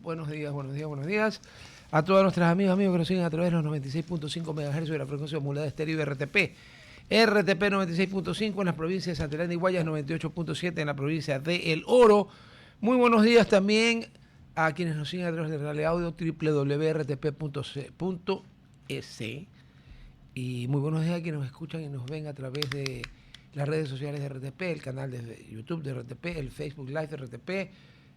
Buenos días, buenos días, buenos días. A todas nuestras amigos que nos siguen a través de los 96.5 MHz de la frecuencia modulada estéreo de RTP. RTP 96.5 en las provincias de Santa Elena y Guayas, 98.7 en la provincia de El Oro. Muy buenos días también a quienes nos siguen a través de Real Audio, www.rtp.es. Y muy buenos días a quienes nos escuchan y nos ven a través de las redes sociales de RTP, el canal de YouTube de RTP, el Facebook Live de RTP.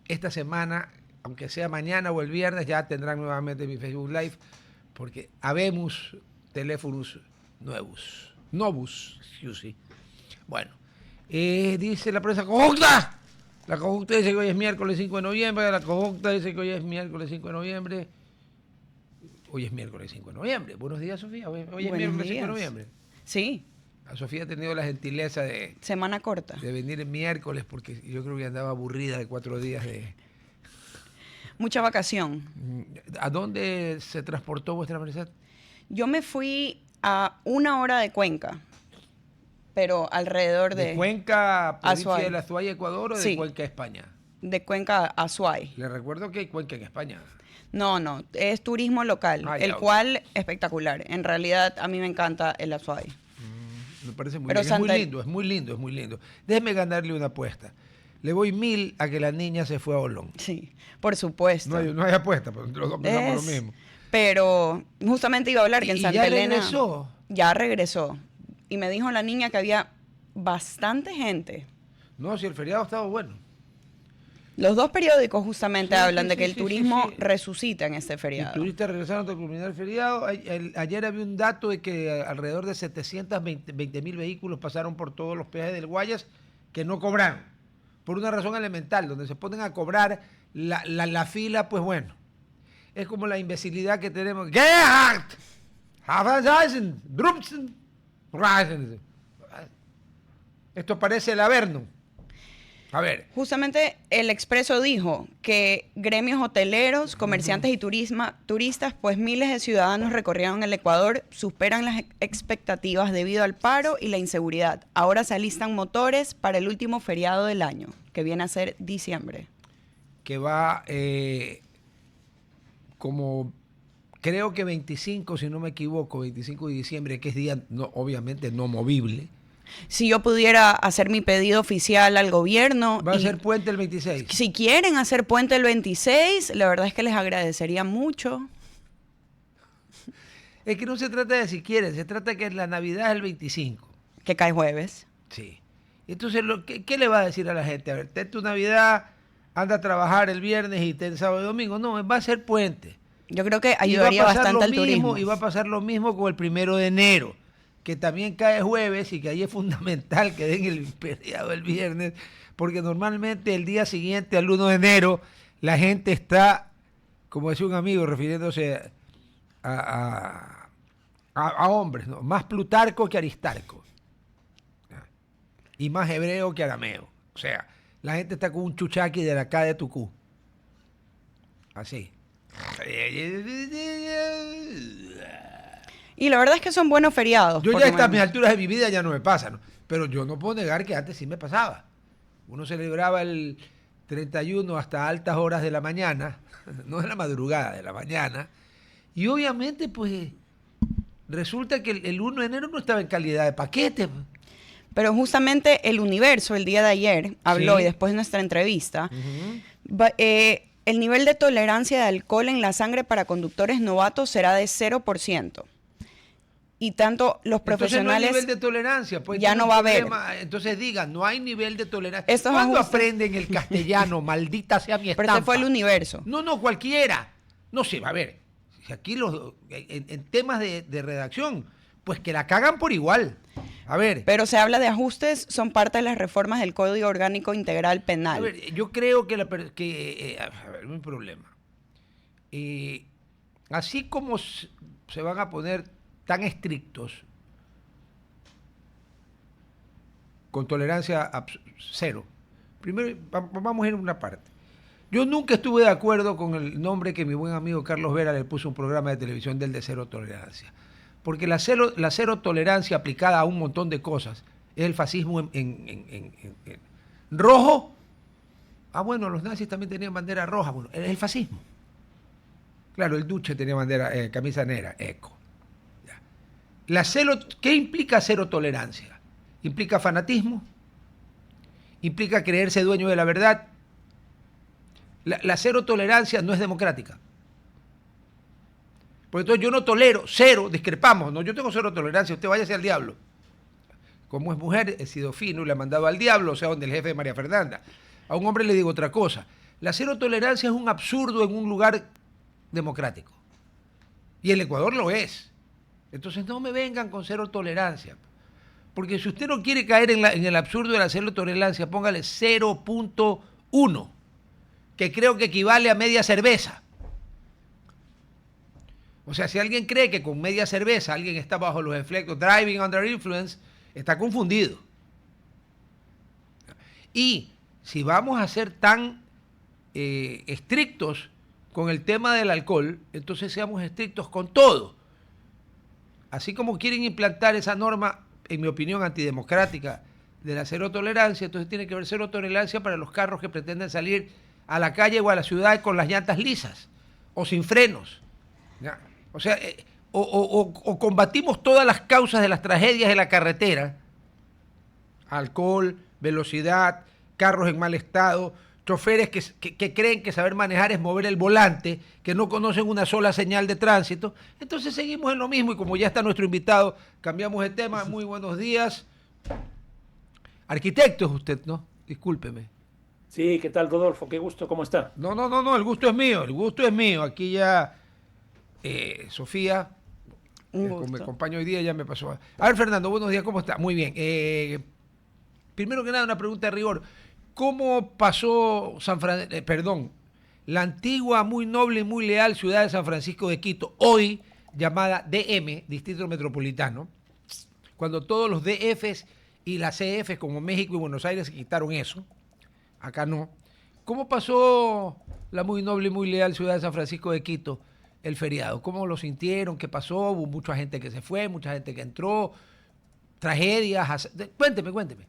Esta semana, aunque sea mañana o el viernes, ya tendrán nuevamente mi Facebook Live, porque habemos teléfonos nuevos. Novus, sí. Bueno, dice la prensa Cojocta. La Cojocta dice que hoy es miércoles 5 de noviembre. La Cojocta dice que hoy es miércoles 5 de noviembre. Hoy es miércoles 5 de noviembre. Buenos días, Sofía. Hoy es miércoles 5 de noviembre. Sí. A Sofía ha tenido la gentileza de... Semana corta. De venir el miércoles, porque yo creo que andaba aburrida de 4 días de... Mucha vacación. ¿A dónde se transportó vuestra merced? Yo me fui a 1 hora de Cuenca, pero alrededor de... ¿De Cuenca, provincia Azuay. de la Azuay, Ecuador, o de Sí. Cuenca, España? De Cuenca a Azuay. Le recuerdo que hay Cuenca en España. No, es turismo local, Ya, cual espectacular. En realidad a mí me encanta el Azuay. Me parece muy Pero bien. Es muy lindo. Déjeme ganarle una apuesta. Le voy 1000 a que la niña se fue a Olón. Sí, por supuesto. No hay apuesta, pero entre los dos pensamos lo mismo. Pero justamente iba a hablar que en ¿Y Santa ya Elena... regresó? Ya regresó. Y me dijo la niña que había bastante gente. No, si el feriado estaba bueno. Los dos periódicos justamente hablan de que el turismo sí. resucita en este feriado. Los turistas regresaron a culminar el feriado. Ayer había un dato de que alrededor de 720.000 vehículos pasaron por todos los peajes del Guayas que no cobraron. Por una razón elemental, donde se ponen a cobrar la fila, pues bueno. Es como la imbecilidad que tenemos. Esto parece el Averno. A ver. Justamente el Expreso dijo que gremios hoteleros, comerciantes y turistas, pues miles de ciudadanos recorrieron el Ecuador, superan las expectativas debido al paro y la inseguridad. Ahora se alistan motores para el último feriado del año, que viene a ser diciembre. Que va como, creo que 25, si no me equivoco, 25 de diciembre, que es día obviamente no movible. Si yo pudiera hacer mi pedido oficial al gobierno... Va a ser puente el 26. Si quieren hacer puente el 26, la verdad es que les agradecería mucho. Es que no se trata de si quieren, se trata de que la Navidad es el 25. Que cae jueves. Sí. Entonces, ¿qué le va a decir a la gente? A ver, ten tu Navidad, anda a trabajar el viernes y ten sábado y domingo. No, va a ser puente. Yo creo que ayudaría bastante al turismo. Y va a pasar lo mismo con el 1 de enero. Que también cae jueves y que ahí es fundamental que den el feriado el viernes, porque normalmente el día siguiente al 1 de enero la gente está, como decía un amigo refiriéndose a hombres, ¿no? Más Plutarco que Aristarco y más hebreo que arameo. O sea, la gente está con un chuchaqui de acá de Tucú. Así. Y la verdad es que son buenos feriados. Yo ya a estas mis alturas de mi vida ya no me pasa, ¿no? Pero yo no puedo negar que antes sí me pasaba. Uno celebraba el 31 hasta altas horas de la mañana, no de la madrugada, de la mañana. Y obviamente, pues, resulta que el 1 de enero no estaba en calidad de paquete. Pero justamente el Universo, el día de ayer, habló, Sí. y después de nuestra entrevista, el nivel de tolerancia de alcohol en la sangre para conductores novatos será de 0%. Y tanto los profesionales... Entonces no hay nivel de tolerancia. Pues ya no va a haber. Entonces digan, no hay nivel de tolerancia. Estos ¿Cuándo ajustes... aprenden el castellano? Maldita sea mi estampa. Pero este fue el Universo. No, cualquiera. No sé, a ver, si aquí en temas de redacción, pues que la cagan por igual. A ver. Pero se habla de ajustes, son parte de las reformas del Código Orgánico Integral Penal. A ver, yo creo que a ver, un problema. Así como se van a poner tan estrictos, con tolerancia cero. Primero, vamos a ir a una parte. Yo nunca estuve de acuerdo con el nombre que mi buen amigo Carlos Vera le puso a un programa de televisión del de cero tolerancia. Porque la cero tolerancia aplicada a un montón de cosas es el fascismo en rojo. Ah, bueno, los nazis también tenían bandera roja. Bueno, es el fascismo. Claro, el Duce tenía bandera, camisa negra, eco. Ya. ¿Qué implica cero tolerancia? ¿Implica fanatismo? ¿Implica creerse dueño de la verdad? La cero tolerancia no es democrática. Porque entonces yo no tolero, cero, discrepamos, no, yo tengo cero tolerancia, usted váyase al diablo. Como es mujer, he sido fino y la he mandado al diablo, o sea, donde el jefe de María Fernanda. A un hombre le digo otra cosa. La cero tolerancia es un absurdo en un lugar democrático. Y el Ecuador lo es. Entonces no me vengan con cero tolerancia. Porque si usted no quiere caer en el absurdo de la cero tolerancia, póngale 0.1, que creo que equivale a media cerveza. O sea, si alguien cree que con media cerveza alguien está bajo los efectos, driving under influence, está confundido. Y si vamos a ser tan estrictos con el tema del alcohol, entonces seamos estrictos con todo. Así como quieren implantar esa norma, en mi opinión, antidemocrática de la cero tolerancia, entonces tiene que haber cero tolerancia para los carros que pretenden salir a la calle o a la ciudad con las llantas lisas o sin frenos. ¿Ya? O sea, o combatimos todas las causas de las tragedias de la carretera, alcohol, velocidad, carros en mal estado, choferes que creen que saber manejar es mover el volante, que no conocen una sola señal de tránsito. Entonces seguimos en lo mismo y como ya está nuestro invitado, cambiamos de tema. Muy buenos días. Arquitecto es usted, ¿no? Discúlpeme. Sí, ¿qué tal, Rodolfo? Qué gusto, ¿cómo está? No, el gusto es mío, el gusto es mío. Aquí ya Sofía, con mi compañero hoy día, ya me pasó. A ver, Fernando, buenos días, ¿cómo está? Muy bien. Primero que nada, una pregunta de rigor. ¿Cómo pasó la antigua, muy noble y muy leal ciudad de San Francisco de Quito, hoy llamada DM, Distrito Metropolitano, cuando todos los DFs y las CFs como México y Buenos Aires se quitaron eso? Acá no. ¿Cómo pasó la muy noble y muy leal ciudad de San Francisco de Quito el feriado? ¿Cómo lo sintieron? ¿Qué pasó? Hubo mucha gente que se fue, mucha gente que entró, tragedias. Cuénteme.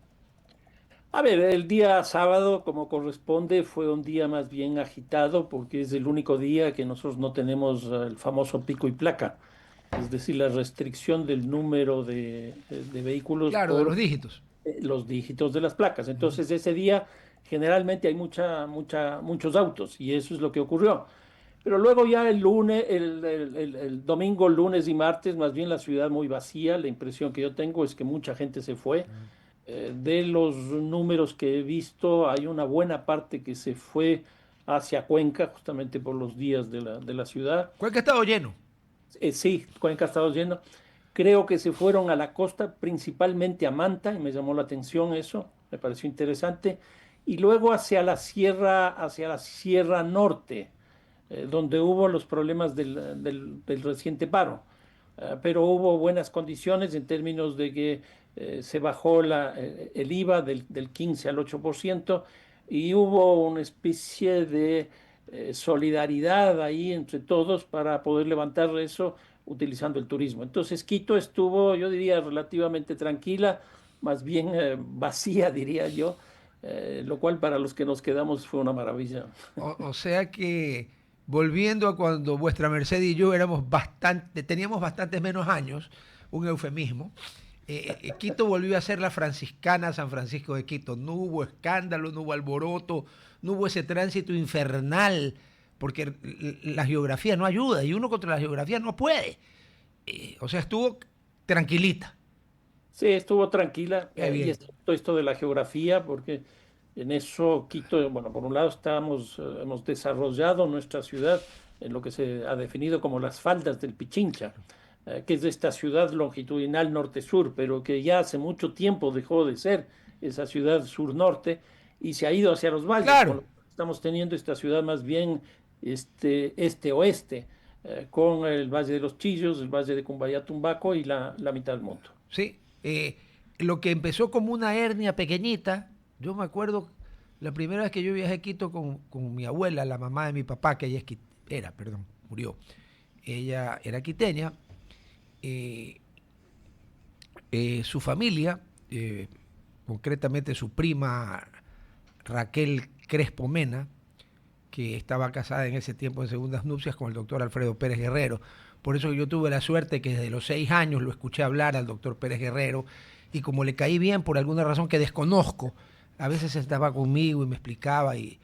A ver, el día sábado, como corresponde, fue un día más bien agitado porque es el único día que nosotros no tenemos el famoso pico y placa, es decir, la restricción del número de vehículos Claro, de los por dígitos. los dígitos de las placas. Entonces, ese día generalmente hay muchos autos y eso es lo que ocurrió. Pero luego ya el lunes, el domingo, lunes y martes, más bien la ciudad muy vacía. La impresión que yo tengo es que mucha gente se fue. De los números que he visto, hay una buena parte que se fue hacia Cuenca, justamente por los días de la ciudad. Cuenca ha estado lleno. Sí, Cuenca ha estado lleno. Creo que se fueron a la costa, principalmente a Manta, y me llamó la atención eso, me pareció interesante. Y luego hacia la Sierra Norte, donde hubo los problemas del reciente paro. Pero hubo buenas condiciones en términos de que se bajó el IVA del 15 al 8% y hubo una especie de solidaridad ahí entre todos para poder levantar eso utilizando el turismo. Entonces Quito estuvo, yo diría, relativamente tranquila, más bien vacía, diría yo, lo cual para los que nos quedamos fue una maravilla. O sea que, volviendo a cuando vuestra merced y yo teníamos bastantes menos años, un eufemismo, Quito volvió a ser la franciscana San Francisco de Quito. No hubo escándalo, no hubo alboroto, no hubo ese tránsito infernal, porque la geografía no ayuda y uno contra la geografía no puede. O sea, estuvo tranquilita. Sí, estuvo tranquila Qué y bien. esto de la geografía, porque en eso Quito, bueno, por un lado hemos desarrollado nuestra ciudad en lo que se ha definido como las faldas del Pichincha, que es esta ciudad longitudinal norte-sur, pero que ya hace mucho tiempo dejó de ser esa ciudad sur-norte y se ha ido hacia los valles, con Claro, lo que estamos teniendo esta ciudad más bien este-oeste, con el Valle de los Chillos, el Valle de Cumbayá-Tumbaco y la mitad del mundo. sí. Lo que empezó como una hernia pequeñita, yo me acuerdo la primera vez que yo viajé a Quito con mi abuela, la mamá de mi papá, que ella murió. Ella era quiteña. eh, Su familia, concretamente su prima Raquel Crespo Mena, que estaba casada en ese tiempo en segundas nupcias con el doctor Alfredo Pérez Guerrero. Por eso yo tuve la suerte que desde los 6 años lo escuché hablar al doctor Pérez Guerrero, y como le caí bien por alguna razón que desconozco, a veces estaba conmigo y me explicaba, y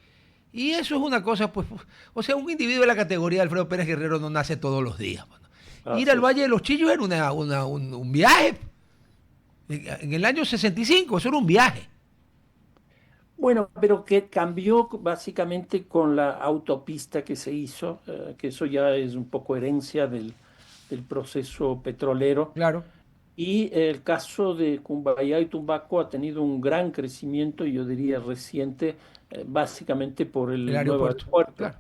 eso es una cosa, pues, o sea, un individuo de la categoría de Alfredo Pérez Guerrero no nace todos los días. Bueno. Ir al Valle de los Chillos era un viaje. En el año 65, eso era un viaje. Bueno, pero que cambió básicamente con la autopista que se hizo, que eso ya es un poco herencia del proceso petrolero. Claro. Y el caso de Cumbayá y Tumbaco ha tenido un gran crecimiento, yo diría reciente, básicamente por el nuevo aeropuerto. Claro.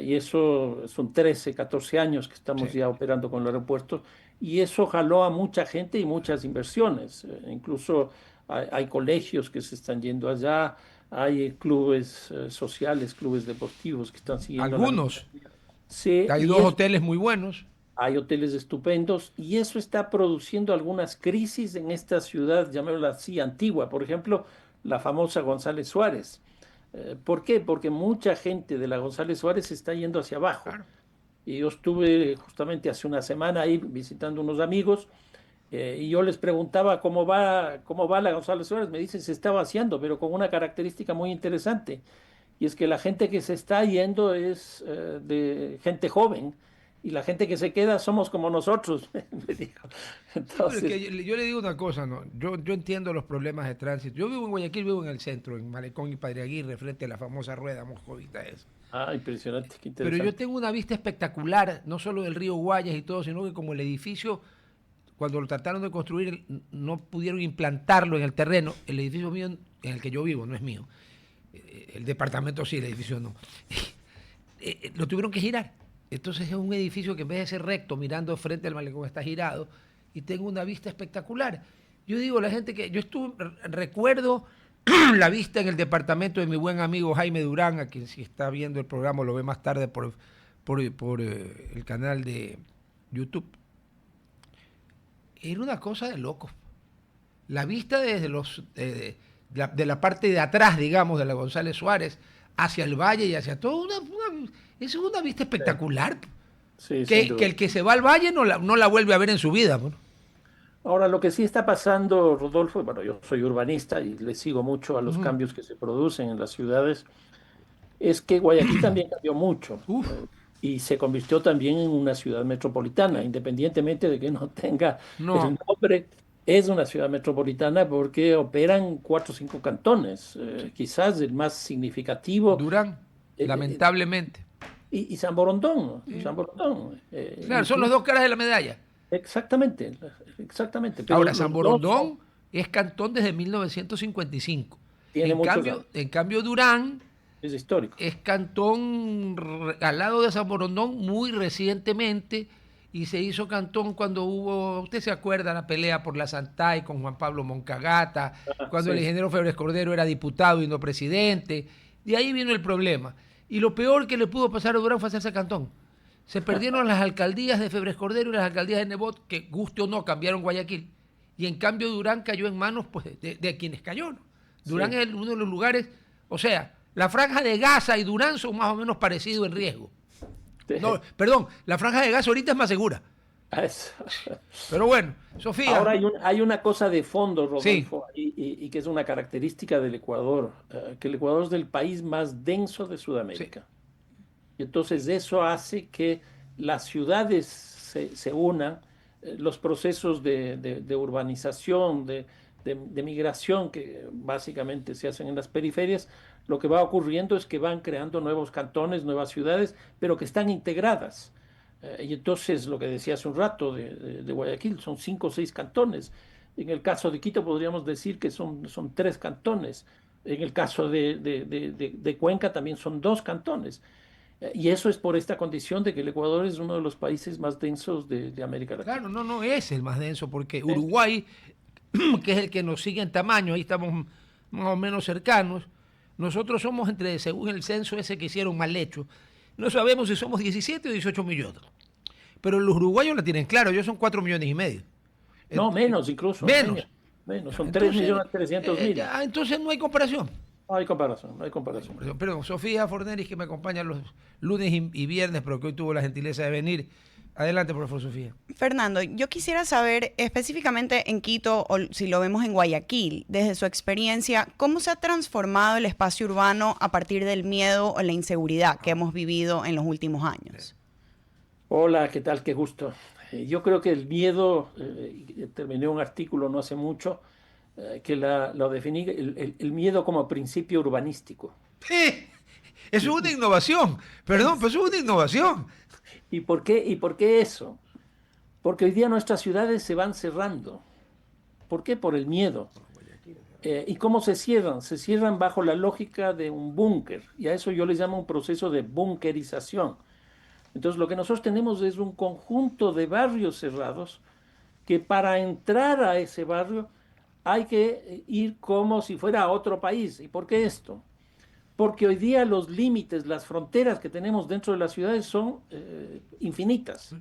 Y eso son 13, 14 años que estamos ya operando con el aeropuerto, y eso jaló a mucha gente y muchas inversiones. Incluso hay colegios que se están yendo allá, hay clubes sociales, clubes deportivos que están siguiendo. Algunos. Sí, hay 2 hoteles muy buenos. Hay hoteles estupendos, y eso está produciendo algunas crisis en esta ciudad, llamémosla así, antigua. Por ejemplo, la famosa González Suárez. ¿Por qué? Porque mucha gente de la González Suárez se está yendo hacia abajo. Claro. Y yo estuve justamente hace una semana ahí visitando unos amigos, y yo les preguntaba cómo va la González Suárez. Me dicen se está vaciando, pero con una característica muy interesante, y es que la gente que se está yendo es de gente joven, y la gente que se queda somos como nosotros, me dijo. Entonces, no, yo le digo una cosa, ¿no? Yo entiendo los problemas de tránsito. Yo vivo en Guayaquil, vivo en el centro, en Malecón y Padre Aguirre, frente a la famosa rueda moscovita esa. Impresionante, qué interesante. Pero yo tengo una vista espectacular, no solo del río Guayas y todo, sino que como el edificio, cuando lo trataron de construir, no pudieron implantarlo en el terreno. El edificio mío en el que yo vivo no es mío. El departamento sí, el edificio no. Lo tuvieron que girar. Entonces es un edificio que en vez de ser recto, mirando frente al malecón, está girado, y tengo una vista espectacular. Yo digo, la gente que... recuerdo la vista en el departamento de mi buen amigo Jaime Durán, a quien si está viendo el programa lo ve más tarde por el canal de YouTube. Era una cosa de loco. La vista desde de la parte de atrás, digamos, de la González Suárez, hacia el valle y hacia todo, es una vista espectacular. Sí, que el que se va al valle no la vuelve a ver en su vida. Bueno. Ahora, lo que sí está pasando, Rodolfo, bueno, yo soy urbanista y le sigo mucho a los cambios que se producen en las ciudades, es que Guayaquil también cambió mucho. Y se convirtió también en una ciudad metropolitana, independientemente de que no tenga el nombre. Es una ciudad metropolitana porque operan 4 o 5 cantones, quizás el más significativo. Durán, lamentablemente. Y San Borondón. San Borondón. Claro, son las 2 caras de la medalla. Exactamente. Pero ahora, San Borondón es cantón desde 1955. En cambio, Durán es histórico. Es cantón al lado de San Borondón muy recientemente, y se hizo cantón cuando hubo, usted se acuerda, la pelea por la Santay con Juan Pablo Moncagata, cuando el ingeniero Febres Cordero era diputado y no presidente. De ahí vino el problema. Y lo peor que le pudo pasar a Durán fue hacerse cantón. Se perdieron las alcaldías de Febres Cordero y las alcaldías de Nebot, que guste o no cambiaron Guayaquil. Y en cambio Durán cayó en manos pues, de quienes cayó, ¿no? Durán es uno de los lugares, o sea, la franja de Gaza y Durán son más o menos parecidos en riesgo. No, perdón, la franja de Gaza ahorita es más segura. Pero bueno, Sofía. Ahora hay una cosa de fondo, Rodolfo, y que es una característica del Ecuador, que el Ecuador es el país más denso de Sudamérica. Sí. Y entonces eso hace que las ciudades se unan, los procesos de urbanización, de migración que básicamente se hacen en las periferias. Lo que va ocurriendo es que van creando nuevos cantones, nuevas ciudades, pero que están integradas. Y entonces, lo que decía hace un rato de Guayaquil, son 5 o 6 cantones. En el caso de Quito podríamos decir que son 3 cantones. En el caso de Cuenca también son 2 cantones. Y eso es por esta condición de que el Ecuador es uno de los países más densos de América Latina. Claro, no es el más denso, porque Uruguay, que es el que nos sigue en tamaño, ahí estamos más o menos cercanos. Nosotros somos según el censo ese que hicieron mal hecho, no sabemos si somos 17 o 18 millones. Pero los uruguayos la tienen claro, ellos son 4,5 millones. No, menos incluso. Menos. Son 3.300.000. Entonces no hay comparación. No hay comparación, no hay comparación. Pero Sofía Forneris, que me acompaña los lunes y viernes, pero que hoy tuvo la gentileza de venir. Adelante, profesor Sofía. Fernando, yo quisiera saber específicamente en Quito, o si lo vemos en Guayaquil, desde su experiencia, ¿cómo se ha transformado el espacio urbano a partir del miedo o la inseguridad que hemos vivido en los últimos años? Hola, ¿qué tal? Qué gusto. Yo creo que el miedo, terminé un artículo no hace mucho que lo definí, el miedo como principio urbanístico. Eso es una innovación, perdón, pero eso es una innovación. ¿Y por qué eso? Porque hoy día nuestras ciudades se van cerrando. ¿Por qué? Por el miedo. ¿Y cómo se cierran? Se cierran bajo la lógica de un búnker, y a eso yo le llamo un proceso de bunkerización. Entonces, lo que nosotros tenemos es un conjunto de barrios cerrados que para entrar a ese barrio hay que ir como si fuera a otro país. ¿Y por qué esto? Porque hoy día los límites, las fronteras que tenemos dentro de las ciudades son infinitas.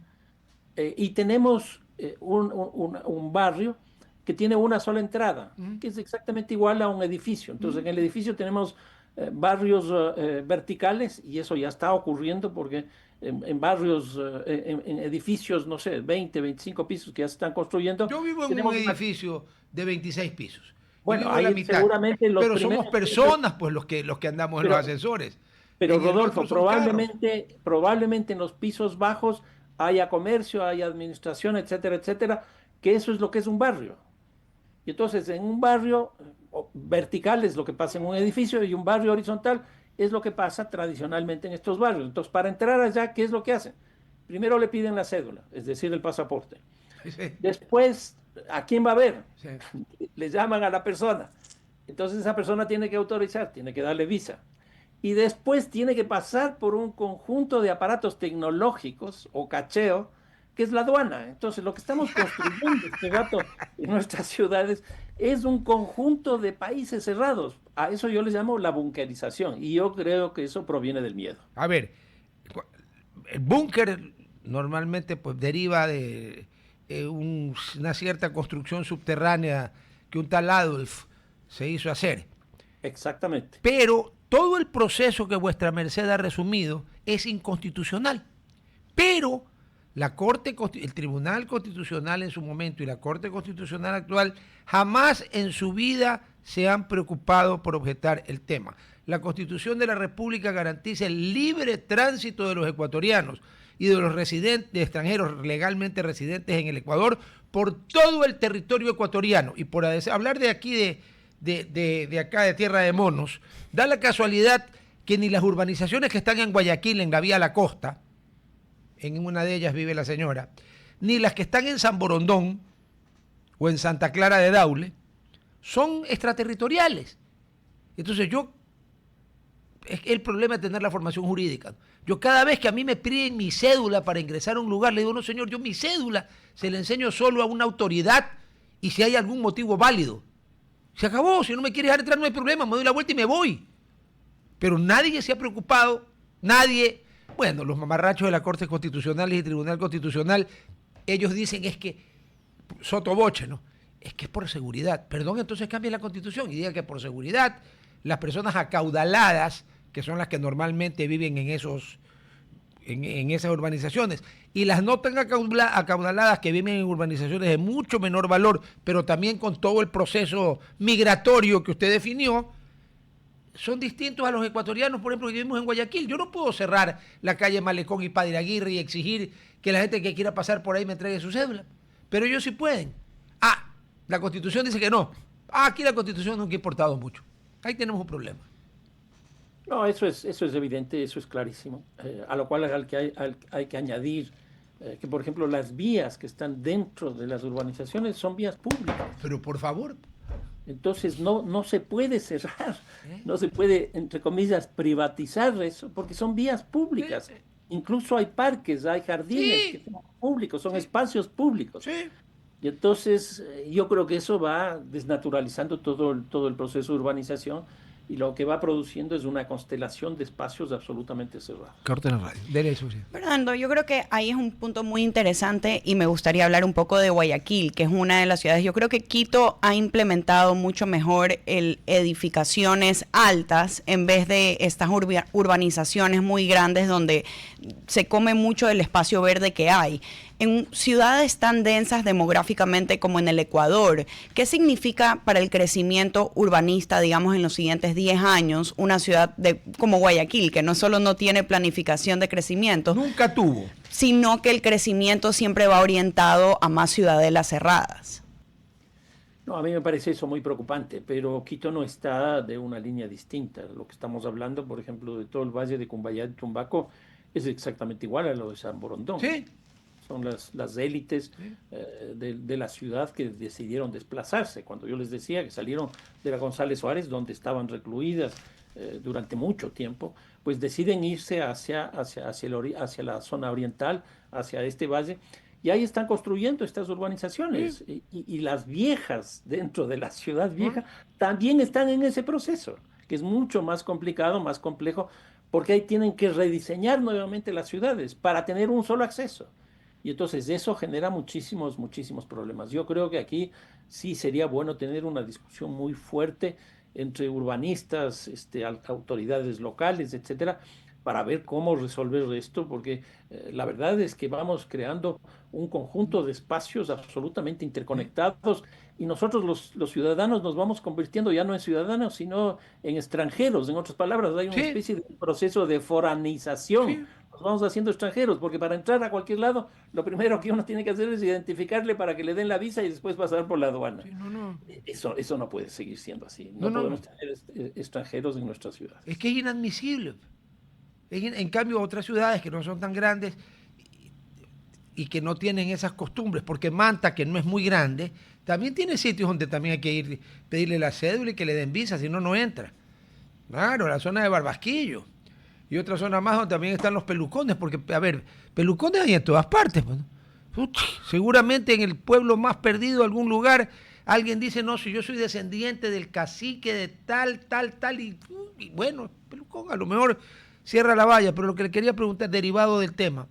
Y tenemos un barrio que tiene una sola entrada, que es exactamente igual a un edificio. Entonces, en el edificio tenemos barrios verticales, y eso ya está ocurriendo porque en barrios, en edificios, no sé, 20, 25 pisos que ya se están construyendo. Yo vivo en un edificio de 26 pisos. Bueno, vivo en la ahí mitad, seguramente pero somos personas pues los que andamos en los ascensores. Pero En el Rodolfo, otro son carros. probablemente en los pisos bajos haya comercio, haya administración, etcétera, etcétera, que eso es lo que es un barrio. Y entonces en un barrio vertical es lo que pasa en un edificio, y un barrio horizontal es lo que pasa tradicionalmente en estos barrios. Entonces, para entrar allá, ¿qué es lo que hacen? Primero le piden la cédula, es decir, el pasaporte. Sí, Después, ¿a quién va a ver? sí. Le llaman a la persona. Entonces esa persona tiene que autorizar, tiene que darle visa. Y después tiene que pasar por un conjunto de aparatos tecnológicos o cacheo, que es la aduana. Entonces lo que estamos construyendo este rato en nuestras ciudades es un conjunto de países cerrados. A eso yo le llamo la bunkerización. Y yo creo que eso proviene del miedo. A ver, el búnker normalmente pues deriva de una cierta construcción subterránea que un tal Adolf se hizo hacer. Exactamente. Pero todo el proceso que vuestra merced ha resumido es inconstitucional. Pero el Tribunal Constitucional en su momento y la Corte Constitucional actual jamás en su vida se han preocupado por objetar el tema. La Constitución de la República garantiza el libre tránsito de los ecuatorianos y de los residentes, de extranjeros legalmente residentes en el Ecuador por todo el territorio ecuatoriano. Y por hablar de aquí, de acá, de Tierra de Monos, da la casualidad que ni las urbanizaciones que están en Guayaquil, en la vía a la costa, en una de ellas vive la señora, ni las que están en San Borondón o en Santa Clara de Daule, son extraterritoriales. Entonces es el problema de tener la formación jurídica. Yo cada vez que a mí me piden mi cédula para ingresar a un lugar, le digo, no señor, yo mi cédula se la enseño solo a una autoridad y si hay algún motivo válido. Se acabó, si no me quiere dejar entrar no hay problema, me doy la vuelta y me voy. Pero nadie se ha preocupado, nadie. Bueno, los mamarrachos de la Corte Constitucional y el Tribunal Constitucional, ellos dicen es que, sotoboche, ¿no? Es que es por seguridad. Perdón, entonces cambie la Constitución y diga que por seguridad las personas acaudaladas, que son las que normalmente viven en esas urbanizaciones, y las no tan acaudaladas que viven en urbanizaciones de mucho menor valor, pero también con todo el proceso migratorio que usted definió, son distintos a los ecuatorianos, por ejemplo, que vivimos en Guayaquil. Yo no puedo cerrar la calle Malecón y Padre Aguirre y exigir que la gente que quiera pasar por ahí me entregue su cédula. Pero ellos sí pueden. La Constitución dice que no. Aquí la Constitución nunca ha importado mucho. Ahí tenemos un problema. No, eso es evidente, eso es clarísimo. A lo cual hay que añadir que, por ejemplo, las vías que están dentro de las urbanizaciones son vías públicas. Pero por favor. Entonces no se puede cerrar, no se puede, entre comillas, privatizar eso, porque son vías públicas. Incluso hay parques, hay jardines que son públicos, son espacios públicos. Sí. Y entonces yo creo que eso va desnaturalizando todo el proceso de urbanización, y lo que va produciendo es una constelación de espacios absolutamente cerrados. Corten la radio. Dele, Sucia. Fernando, Fernando, yo creo que ahí es un punto muy interesante y me gustaría hablar un poco de Guayaquil, que es una de las ciudades. Yo creo que Quito ha implementado mucho mejor edificaciones altas en vez de estas urbanizaciones muy grandes donde se come mucho del espacio verde que hay. En ciudades tan densas demográficamente como en el Ecuador, ¿qué significa para el crecimiento urbanista, digamos, en los siguientes 10 años, una ciudad como Guayaquil, que no solo no tiene planificación de crecimiento, Nunca tuvo. sino que el crecimiento siempre va orientado a más ciudadelas cerradas? No, a mí me parece eso muy preocupante, pero Quito no está de una línea distinta. Lo que estamos hablando, por ejemplo, de todo el valle de Cumbayá y Tumbaco, es exactamente igual a lo de San Borondón. Sí. Son las élites de la ciudad que decidieron desplazarse. Cuando yo les decía que salieron de la González Suárez, donde estaban recluidas durante mucho tiempo, pues deciden irse hacia la zona oriental, hacia este valle, y ahí están construyendo estas urbanizaciones. Y las viejas dentro de la ciudad vieja también están en ese proceso, que es mucho más complicado, más complejo, porque ahí tienen que rediseñar nuevamente las ciudades para tener un solo acceso. Y entonces eso genera muchísimos, muchísimos problemas. Yo creo que aquí sí sería bueno tener una discusión muy fuerte entre urbanistas, autoridades locales, etcétera, para ver cómo resolver esto, porque la verdad es que vamos creando un conjunto de espacios absolutamente interconectados y nosotros los ciudadanos nos vamos convirtiendo ya no en ciudadanos, sino en extranjeros. En otras palabras, hay una Sí. especie de proceso de foranización. Sí. Nos vamos haciendo extranjeros, porque para entrar a cualquier lado, lo primero que uno tiene que hacer es identificarle para que le den la visa y después pasar por la aduana. Sí, no. Eso no puede seguir siendo así. No, No no. podemos tener extranjeros en nuestras ciudades. Es que es inadmisible. En cambio, otras ciudades que no son tan grandes y que no tienen esas costumbres, porque Manta, que no es muy grande, también tiene sitios donde también hay que ir, pedirle la cédula y que le den visa, si no, no entra. Claro, la zona de Barbasquillo. Y otra zona más donde también están los pelucones, porque, a ver, pelucones hay en todas partes. Pues, ¿no? Seguramente en el pueblo más perdido, algún lugar, alguien dice, no, si yo soy descendiente del cacique de tal, y bueno, pelucón, a lo mejor cierra la valla, pero lo que le quería preguntar, derivado del tema,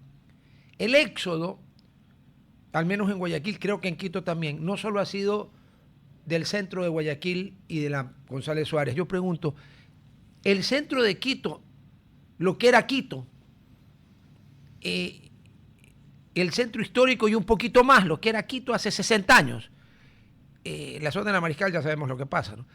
el éxodo, al menos en Guayaquil, creo que en Quito también, no solo ha sido del centro de Guayaquil y de la González Suárez. Yo pregunto, el centro de Quito, lo que era Quito, el centro histórico y un poquito más, lo que era Quito hace 60 años, la zona de la Mariscal ya sabemos lo que pasa, ¿no?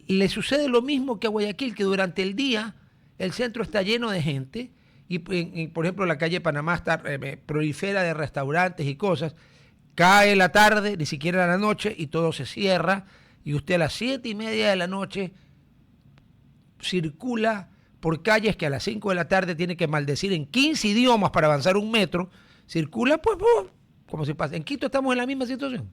Le sucede lo mismo que a Guayaquil, que durante el día el centro está lleno de gente y por ejemplo, la calle Panamá está prolifera de restaurantes y cosas. Cae la tarde, ni siquiera la noche, y todo se cierra, y usted a las 7:30 de la noche circula por calles que a las 5 de la tarde tiene que maldecir en 15 idiomas para avanzar un metro, circula pues como si pasa. En Quito estamos en la misma situación.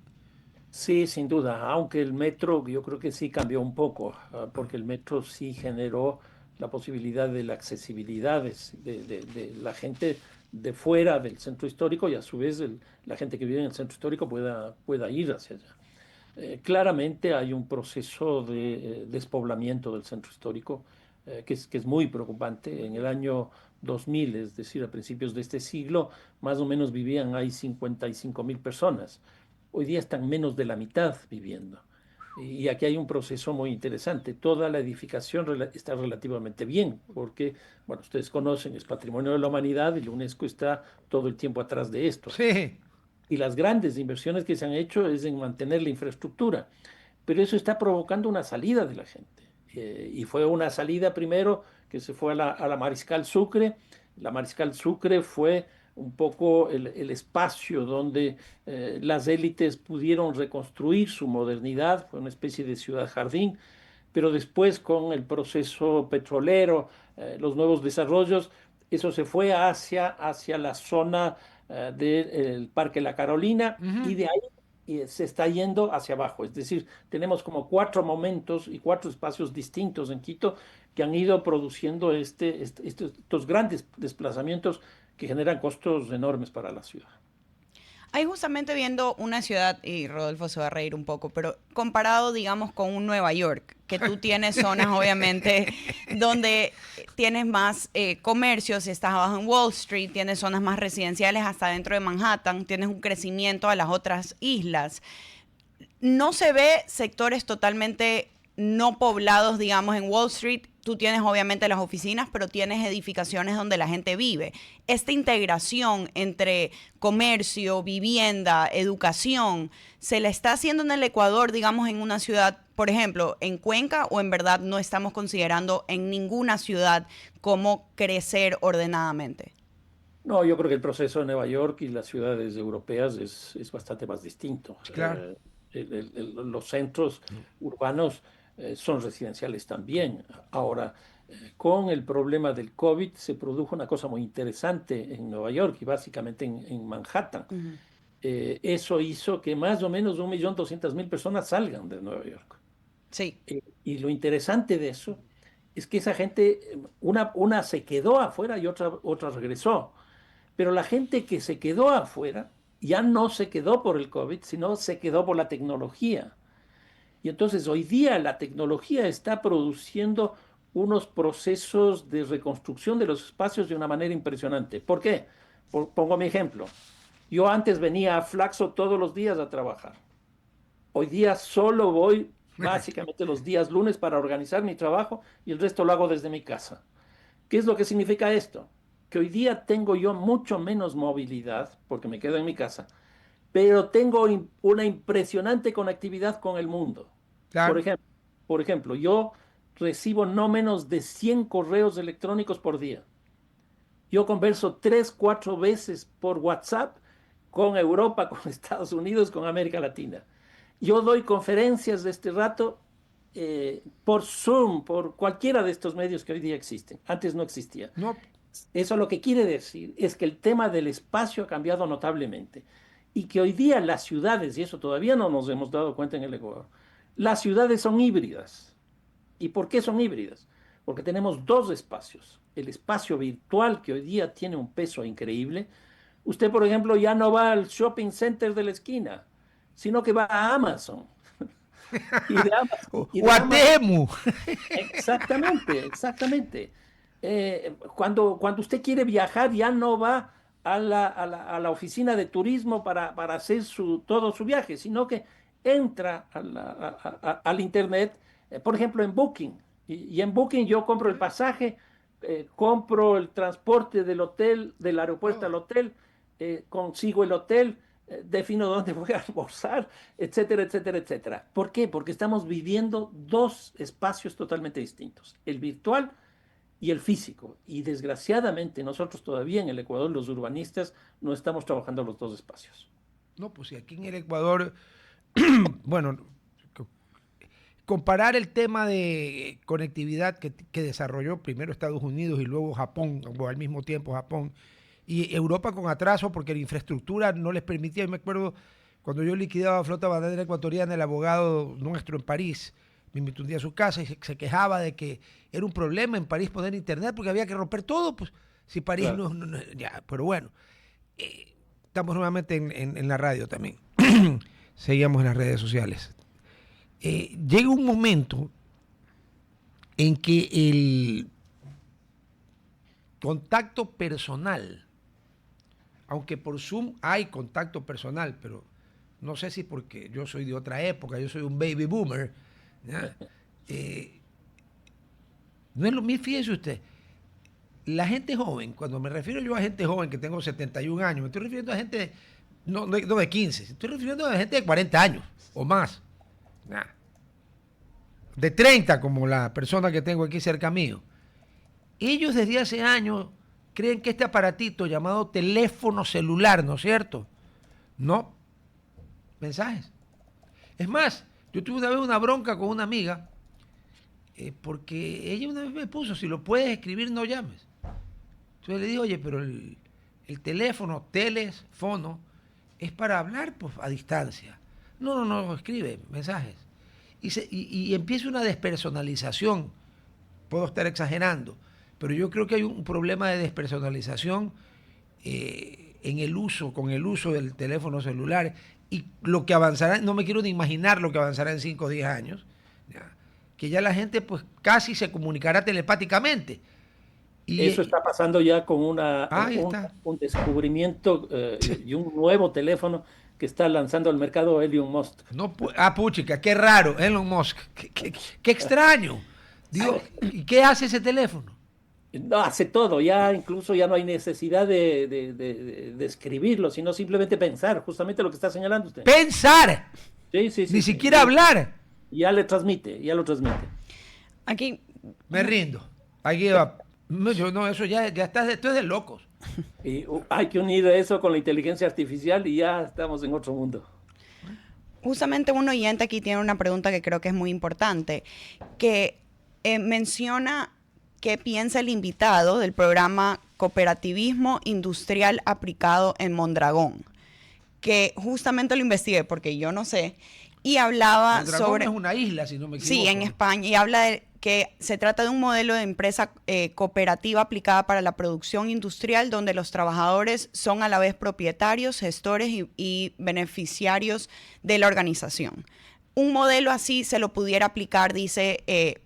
Sí, sin duda, aunque el metro yo creo que sí cambió un poco, porque el metro sí generó la posibilidad de la accesibilidad de la gente de fuera del centro histórico y a su vez la gente que vive en el centro histórico pueda ir hacia allá. Claramente hay un proceso de despoblamiento del centro histórico que es muy preocupante. En el año 2000, es decir, a principios de este siglo, más o menos vivían ahí 55.000 personas. Hoy día están menos de la mitad viviendo. Y aquí hay un proceso muy interesante. Toda la edificación está relativamente bien, porque, bueno, ustedes conocen, es patrimonio de la humanidad y la UNESCO está todo el tiempo atrás de esto. Sí. Y las grandes inversiones que se han hecho es en mantener la infraestructura, pero eso está provocando una salida de la gente. Y fue una salida primero que se fue a la Mariscal Sucre. La Mariscal Sucre fue un poco el espacio donde las élites pudieron reconstruir su modernidad, fue una especie de ciudad jardín, pero después con el proceso petrolero, los nuevos desarrollos, eso se fue hacia la zona del Parque La Carolina y de ahí se está yendo hacia abajo. Es decir, tenemos como 4 momentos y 4 espacios distintos en Quito que han ido produciendo estos grandes desplazamientos que generan costos enormes para la ciudad. Ahí justamente viendo una ciudad, y Rodolfo se va a reír un poco, pero comparado, digamos, con un Nueva York, que tú tienes zonas, obviamente, donde tienes más comercios, si estás abajo en Wall Street, tienes zonas más residenciales hasta dentro de Manhattan, tienes un crecimiento a las otras islas. No se ve sectores totalmente no poblados, digamos, en Wall Street. Tú tienes obviamente las oficinas, pero tienes edificaciones donde la gente vive. Esta integración entre comercio, vivienda, educación, ¿se la está haciendo en el Ecuador, digamos, en una ciudad, por ejemplo, en Cuenca, o en verdad no estamos considerando en ninguna ciudad cómo crecer ordenadamente? No, yo creo que el proceso de Nueva York y las ciudades europeas es bastante más distinto. Claro. Los centros urbanos son residenciales también. Ahora, con el problema del COVID se produjo una cosa muy interesante en Nueva York y básicamente en Manhattan. Eso hizo que más o menos 1.200.000 personas salgan de Nueva York. Sí. Y lo interesante de eso es que esa gente, una se quedó afuera y otra regresó. Pero la gente que se quedó afuera ya no se quedó por el COVID, sino se quedó por la tecnología. Y entonces hoy día la tecnología está produciendo unos procesos de reconstrucción de los espacios de una manera impresionante. ¿Por qué? Pongo mi ejemplo. Yo antes venía a Flaxo todos los días a trabajar. Hoy día solo voy básicamente los días lunes para organizar mi trabajo y el resto lo hago desde mi casa. ¿Qué es lo que significa esto? Que hoy día tengo yo mucho menos movilidad porque me quedo en mi casa, pero tengo una impresionante conectividad con el mundo. Claro. Por ejemplo, yo recibo no menos de 100 correos electrónicos por día. Yo converso 3, 4 veces por WhatsApp con Europa, con Estados Unidos, con América Latina. Yo doy conferencias de este rato por Zoom, por cualquiera de estos medios que hoy día existen. Antes no existía. No, Eso lo que quiere decir es que el tema del espacio ha cambiado notablemente y que hoy día las ciudades, y eso todavía no nos hemos dado cuenta en el Ecuador, las ciudades son híbridas. ¿Y por qué son híbridas? Porque tenemos dos espacios. El espacio virtual, que hoy día tiene un peso increíble. Usted, por ejemplo, ya no va al shopping center de la esquina, sino que va a Amazon. Y de Amazon, o a Temu. Exactamente, exactamente. Cuando usted quiere viajar, ya no va a la oficina de turismo para hacer todo su viaje, sino que entra al internet, por ejemplo, en Booking. Y en Booking yo compro el pasaje, compro el transporte del hotel, del aeropuerto al hotel, consigo el hotel, defino dónde voy a almorzar, etcétera, etcétera, etcétera. ¿Por qué? Porque estamos viviendo dos espacios totalmente distintos, el virtual y el físico. Y desgraciadamente nosotros todavía en el Ecuador, los urbanistas, no estamos trabajando los dos espacios. No, pues si aquí en el Ecuador, bueno, comparar el tema de conectividad que desarrolló primero Estados Unidos y luego Japón, o al mismo tiempo Japón, y Europa con atraso porque la infraestructura no les permitía. Yo me acuerdo cuando yo liquidaba Flota Bananera Ecuatoriana, el abogado nuestro en París me invitó un día a su casa y se quejaba de que era un problema en París poner internet porque había que romper todo, pues si París Claro. ya, pero bueno, estamos nuevamente en la radio también, seguíamos en las redes sociales. Llega un momento en que el contacto personal, aunque por Zoom hay contacto personal, pero no sé si porque yo soy de otra época, yo soy un baby boomer, ¿ya? No es lo mismo, fíjese usted, la gente joven, cuando me refiero yo a gente joven que tengo 71 años, me estoy refiriendo a gente no de 15, estoy refiriendo a gente de 40 años o más, ¿ya? De 30 como la persona que tengo aquí cerca mío. Ellos desde hace años creen que este aparatito llamado teléfono celular, ¿no es cierto? No, mensajes. Es más, yo tuve una vez una bronca con una amiga porque ella una vez me puso, si lo puedes escribir no llames. Entonces le dije, oye, pero el teléfono, teléfono, es para hablar pues, a distancia. No, escribe mensajes. Y empieza una despersonalización. Puedo estar exagerando, pero yo creo que hay un problema de despersonalización en el uso, con el uso del teléfono celular, y lo que avanzará, no me quiero ni imaginar lo que avanzará en 5 o 10 años, ¿ya? que ya la gente pues casi se comunicará telepáticamente. Y eso está pasando ya con ahí está. un descubrimiento y un nuevo teléfono que está lanzando al mercado Elon Musk. No, puchica, qué raro, Elon Musk. Qué extraño. Digo, ¿y qué hace ese teléfono? No, hace todo, ya incluso ya no hay necesidad de escribirlo, sino simplemente pensar, justamente lo que está señalando usted. Pensar, Sí, sí, ni sí, sí. siquiera hablar. Ya le transmite, ya lo transmite. Aquí, Me rindo. Aquí va. No, eso ya está, esto es de locos. Y hay que unir eso con la inteligencia artificial y ya estamos en otro mundo. justamente un oyente aquí tiene una pregunta que creo que es muy importante, que menciona qué piensa el invitado del programa Cooperativismo Industrial Aplicado en Mondragón, que justamente lo investigué porque yo no sé, y hablaba Mondragón sobre... es una isla, si no me equivoco. Sí, en España, y habla de que se trata de un modelo de empresa cooperativa aplicada para la producción industrial donde los trabajadores son a la vez propietarios, gestores y beneficiarios de la organización. Un modelo así se lo pudiera aplicar, dice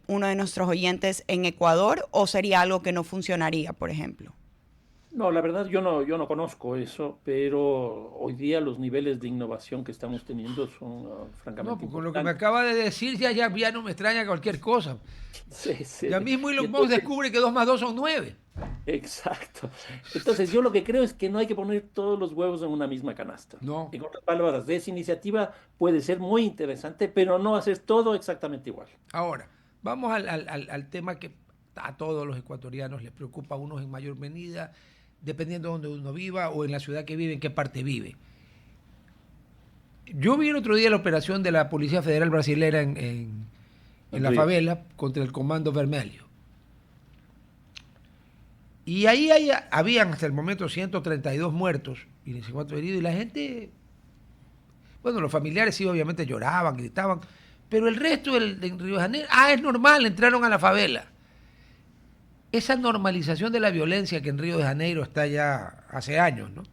uno de nuestros oyentes, en Ecuador, o sería algo que no funcionaría, por ejemplo. No, la verdad yo no conozco eso, pero hoy día los niveles de innovación que estamos teniendo son No, francamente porque con lo que me importantes. acaba de decir ya no me extraña cualquier cosa. Sí, sí. Ya mismo Y Elon Musk entonces, descubre que 2 más 2 son 9. exacto. Entonces yo lo que creo es que no hay que poner todos los huevos en una misma canasta. No. En otras palabras, esa iniciativa puede ser muy interesante, pero no hacer todo exactamente igual. Ahora, vamos al tema que a todos los ecuatorianos les preocupa, a unos en mayor medida, dependiendo de donde uno viva o en la ciudad que vive, en qué parte vive. Yo vi el otro día la operación de la Policía Federal Brasilera en la Río. favela contra el Comando Vermelho. Y ahí habían hasta el momento 132 muertos y 14 heridos. Y la gente, bueno, los familiares sí obviamente lloraban, gritaban, pero el resto de Río de Janeiro, es normal, entraron a la favela. Esa normalización de la violencia que en Río de Janeiro está ya hace años, ¿no?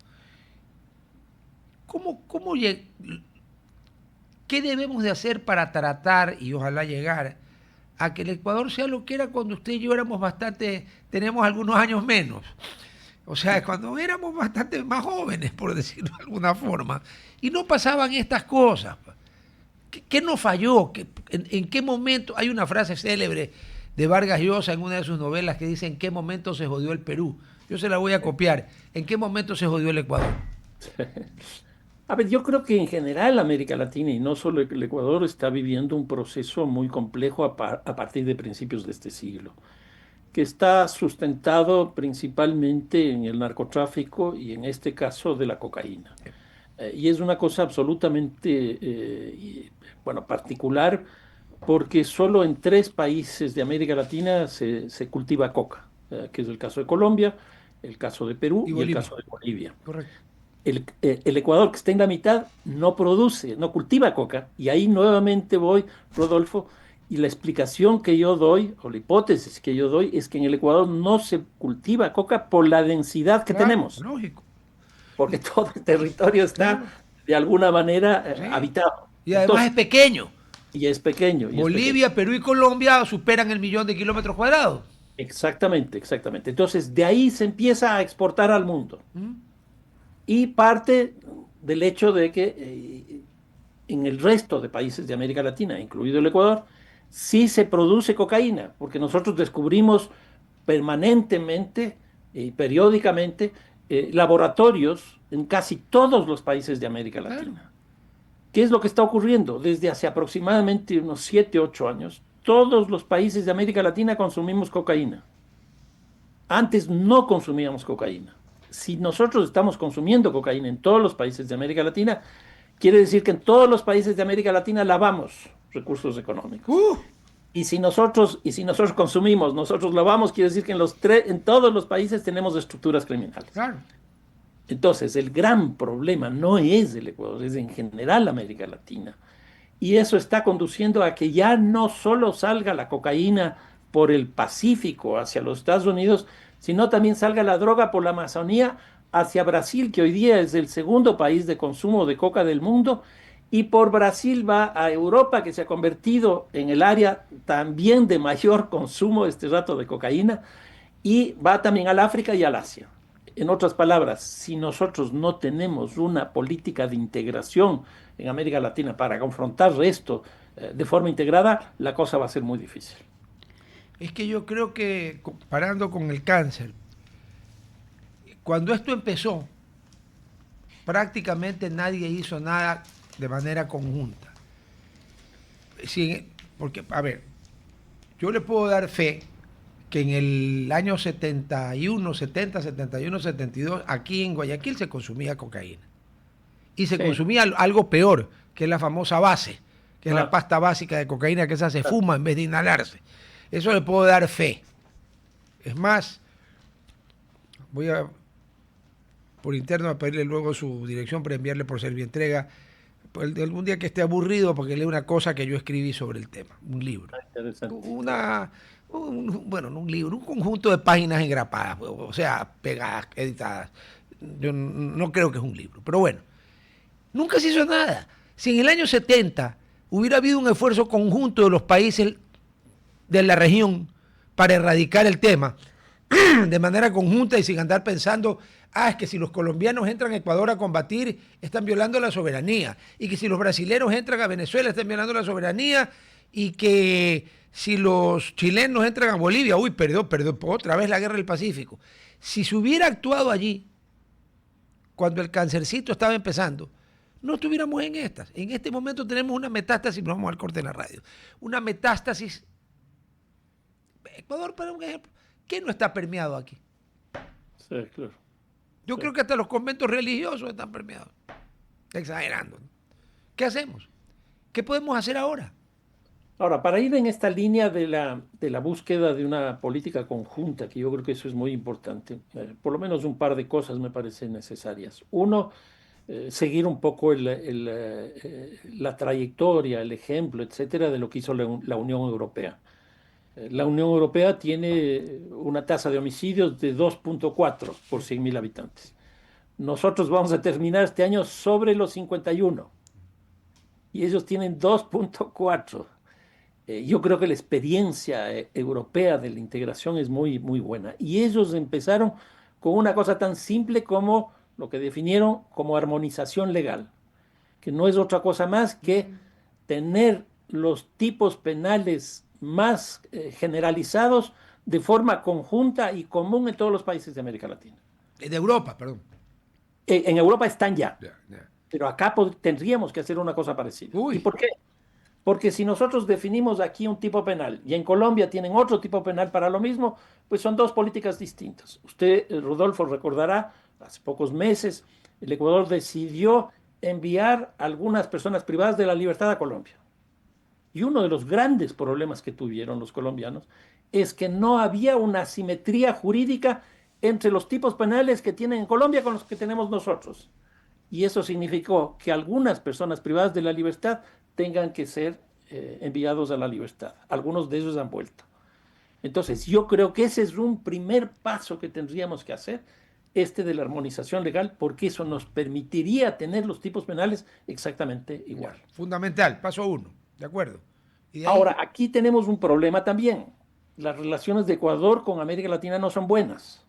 ¿Qué debemos de hacer para tratar, y ojalá llegar, a que el Ecuador sea lo que era cuando usted y yo éramos bastante, tenemos algunos años menos? O sea, cuando éramos bastante más jóvenes, por decirlo de alguna forma, y no pasaban estas cosas. ¿Qué nos falló? ¿En qué momento? Hay una frase célebre de Vargas Llosa en una de sus novelas que dice: ¿en qué momento se jodió el Perú? Yo se la voy a copiar. ¿En qué momento se jodió el Ecuador? A ver, yo creo que en general América Latina y no solo el Ecuador está viviendo un proceso muy complejo a partir de principios de este siglo, que está sustentado principalmente en el narcotráfico y en este caso de la cocaína. Y es una cosa absolutamente, bueno, particular porque solo en 3 países de América Latina se cultiva coca, que es el caso de Colombia, el caso de Perú Y y el Bolivia. caso de Bolivia. Correcto. El Ecuador, que está en la mitad, no produce, no cultiva coca. Y ahí nuevamente voy, Rodolfo, y la explicación que yo doy, o la hipótesis que yo doy, es que en el Ecuador no se cultiva coca por la densidad que Claro, tenemos, lógico. porque todo el territorio está Claro. de alguna manera Sí. habitado. Y además es pequeño. Y es pequeño. Bolivia, Perú y Colombia superan el 1.000.000 de kilómetros cuadrados. Exactamente, exactamente. Entonces, de ahí se empieza a exportar al mundo. ¿Mm? Y parte del hecho de que en el resto de países de América Latina, incluido el Ecuador, sí se produce cocaína, porque nosotros descubrimos permanentemente y periódicamente laboratorios en casi todos los países de América Latina. Claro. ¿Qué es lo que está ocurriendo? Desde hace aproximadamente unos 7, 8 años, todos los países de América Latina consumimos cocaína. Antes no consumíamos cocaína. Si nosotros estamos consumiendo cocaína en todos los países de América Latina, quiere decir que en todos los países de América Latina lavamos recursos económicos. Y si nosotros consumimos, nosotros lavamos, quiere decir que en todos los países tenemos estructuras criminales. Claro. Entonces, el gran problema no es el Ecuador, es en general América Latina. Y eso está conduciendo a que ya no solo salga la cocaína por el Pacífico hacia los Estados Unidos, sino también salga la droga por la Amazonía hacia Brasil, que hoy día es el segundo país de consumo de coca del mundo, y por Brasil va a Europa, que se ha convertido en el área también de mayor consumo este rato de cocaína, y va también al África y al Asia. En otras palabras, si nosotros no tenemos una política de integración en América Latina para confrontar esto de forma integrada, la cosa va a ser muy difícil. Es que yo creo que, comparando con el cáncer, cuando esto empezó, prácticamente nadie hizo nada de manera conjunta. Porque, a ver, yo le puedo dar fe que en el año 71, 70, 71, 72, aquí en Guayaquil se consumía cocaína. Y se consumía algo peor, que es la famosa base, que es la pasta básica de cocaína, que esa se fuma en vez de inhalarse. Eso le puedo dar fe. Es más, voy a por interno a pedirle luego su dirección para enviarle por servientrega algún día que esté aburrido porque lea una cosa que yo escribí sobre el tema, un libro. Un libro, un conjunto de páginas engrapadas, o sea, pegadas, editadas. Yo no creo que es un libro, pero bueno, nunca se hizo nada. Si en el año 70 hubiera habido un esfuerzo conjunto de los países de la región para erradicar el tema de manera conjunta y sin andar pensando, es que si los colombianos entran a Ecuador a combatir, están violando la soberanía, y que si los brasileños entran a Venezuela, están violando la soberanía, y que si los chilenos entran a Bolivia, perdón, otra vez la guerra del Pacífico. Si se hubiera actuado allí, cuando el cancercito estaba empezando, no estuviéramos en estas. En este momento tenemos una metástasis, nos vamos al corte de la radio, una metástasis. Ecuador, para un ejemplo, ¿qué no está permeado aquí? Sí, claro. Yo creo que hasta los conventos religiosos están permeados. Exagerando, ¿no? ¿Qué hacemos? ¿Qué podemos hacer ahora? Ahora, para ir en esta línea de la búsqueda de una política conjunta, que yo creo que eso es muy importante, por lo menos un par de cosas me parecen necesarias. Uno, seguir un poco la trayectoria, el ejemplo, etcétera, de lo que hizo la Unión Europea. La Unión Europea tiene una tasa de homicidios de 2.4 por 100.000 habitantes. Nosotros vamos a terminar este año sobre los 51 y ellos tienen 2.4. Yo creo que la experiencia europea de la integración es muy, muy buena. Y ellos empezaron con una cosa tan simple como lo que definieron como armonización legal, que no es otra cosa más que tener los tipos penales más generalizados de forma conjunta y común en todos los países de América Latina. De Europa, perdón. En Europa están ya, Yeah. pero acá tendríamos que hacer una cosa parecida. Uy. ¿Y por qué? Porque si nosotros definimos aquí un tipo penal y en Colombia tienen otro tipo penal para lo mismo, pues son dos políticas distintas. Usted, Rodolfo, recordará, hace pocos meses, el Ecuador decidió enviar a algunas personas privadas de la libertad a Colombia. Y uno de los grandes problemas que tuvieron los colombianos es que no había una asimetría jurídica entre los tipos penales que tienen en Colombia con los que tenemos nosotros. Y eso significó que algunas personas privadas de la libertad tengan que ser enviados a la libertad. Algunos de ellos han vuelto. Entonces, yo creo que ese es un primer paso que tendríamos que hacer, de la armonización legal, porque eso nos permitiría tener los tipos penales exactamente igual. Fundamental, paso 1, ¿de acuerdo? Y ahora, aquí tenemos un problema también. Las relaciones de Ecuador con América Latina no son buenas.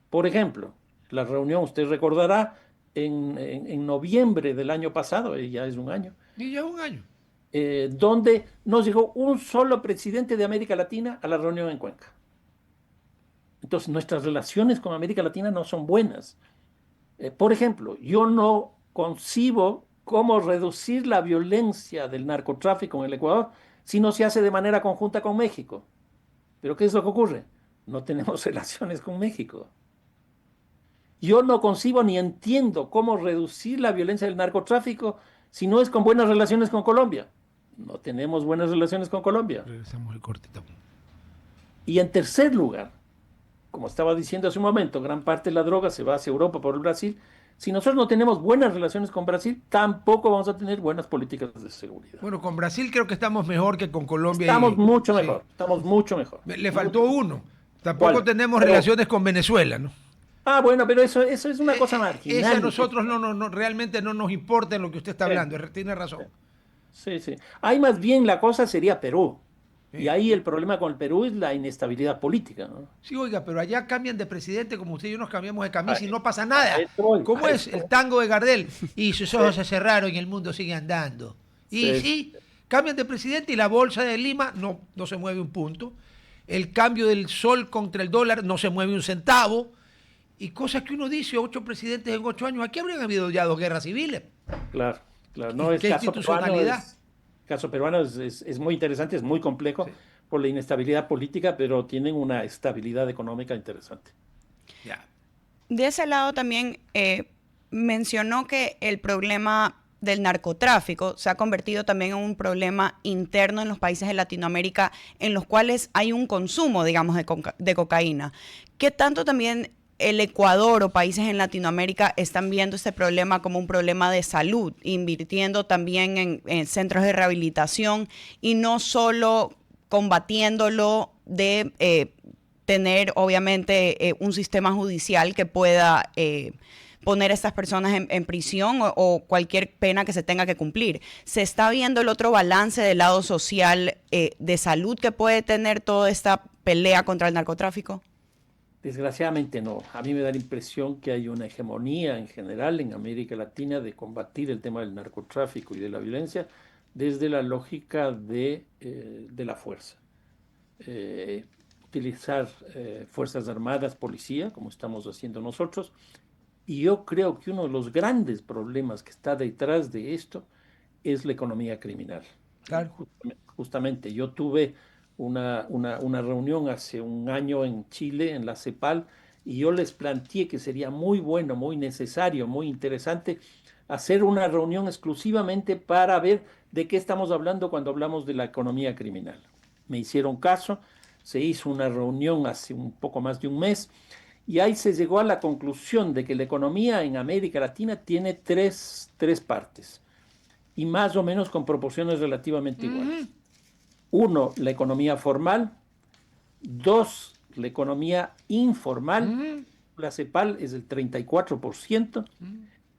Por ejemplo, la reunión, usted recordará, en noviembre del año pasado, ya es un año. Y ya es un año. Donde no llegó un solo presidente de América Latina a la reunión en Cuenca. Entonces, nuestras relaciones con América Latina no son buenas. Por ejemplo, yo no concibo cómo reducir la violencia del narcotráfico en el Ecuador si no se hace de manera conjunta con México. ¿Pero qué es lo que ocurre? No tenemos relaciones con México. Yo no concibo ni entiendo cómo reducir la violencia del narcotráfico si no es con buenas relaciones con Colombia. No tenemos buenas relaciones con Colombia. Regresamos el cortito. Y en tercer lugar, como estaba diciendo hace un momento, gran parte de la droga se va hacia Europa por el Brasil. Si nosotros no tenemos buenas relaciones con Brasil, tampoco vamos a tener buenas políticas de seguridad. Bueno, con Brasil creo que estamos mejor que con Colombia. Estamos mucho mejor, estamos mucho mejor. Le faltó uno. Tampoco tenemos relaciones con Venezuela, ¿no? Ah, bueno, pero eso es una cosa marginal. Ese a nosotros realmente no nos importa en lo que usted está hablando, tiene razón. Sí, sí. Ahí más bien la cosa sería Perú. Y Sí. ahí el problema con el Perú es la inestabilidad política, ¿no? Sí, oiga, pero allá cambian de presidente como usted y yo nos cambiamos de A, camisa y no pasa a nada. eso voy, ¿Cómo a es eso el voy. tango de Gardel? Y sus ojos Sí, se cerraron y el mundo sigue andando. Y sí, sí, cambian de presidente y la bolsa de Lima no se mueve un punto. El cambio del sol contra el dólar no se mueve un centavo. Y cosas que uno dice, 8 presidentes en 8 años, aquí habrían habido ya 2 guerras civiles. claro, claro. No, ¿Y es qué institucionalidad? caso peruano es muy interesante, es muy complejo Sí, por la inestabilidad política, pero tienen una estabilidad económica interesante. ya. De ese lado también mencionó que el problema del narcotráfico se ha convertido también en un problema interno en los países de Latinoamérica en los cuales hay un consumo, digamos, de cocaína. ¿Qué tanto también el Ecuador o países en Latinoamérica están viendo este problema como un problema de salud, invirtiendo también en centros de rehabilitación y no solo combatiéndolo de tener obviamente un sistema judicial que pueda poner a estas personas en prisión o cualquier pena que se tenga que cumplir? ¿Se está viendo el otro balance del lado social de salud que puede tener toda esta pelea contra el narcotráfico? Desgraciadamente no. A mí me da la impresión que hay una hegemonía en general en América Latina de combatir el tema del narcotráfico y de la violencia desde la lógica de la fuerza. Eh, utilizar fuerzas armadas, policía, como estamos haciendo nosotros. Y yo creo que uno de los grandes problemas que está detrás de esto es la economía criminal. Claro. Justamente, yo tuve una reunión hace un año en Chile, en la CEPAL, y yo les planteé que sería muy bueno, muy necesario, muy interesante hacer una reunión exclusivamente para ver de qué estamos hablando cuando hablamos de la economía criminal. Me hicieron caso, se hizo una reunión hace un poco más de un mes y ahí se llegó a la conclusión de que la economía en América Latina tiene tres partes y más o menos con proporciones relativamente iguales. Uno, la economía formal. Dos, la economía informal. La CEPAL es el 34%.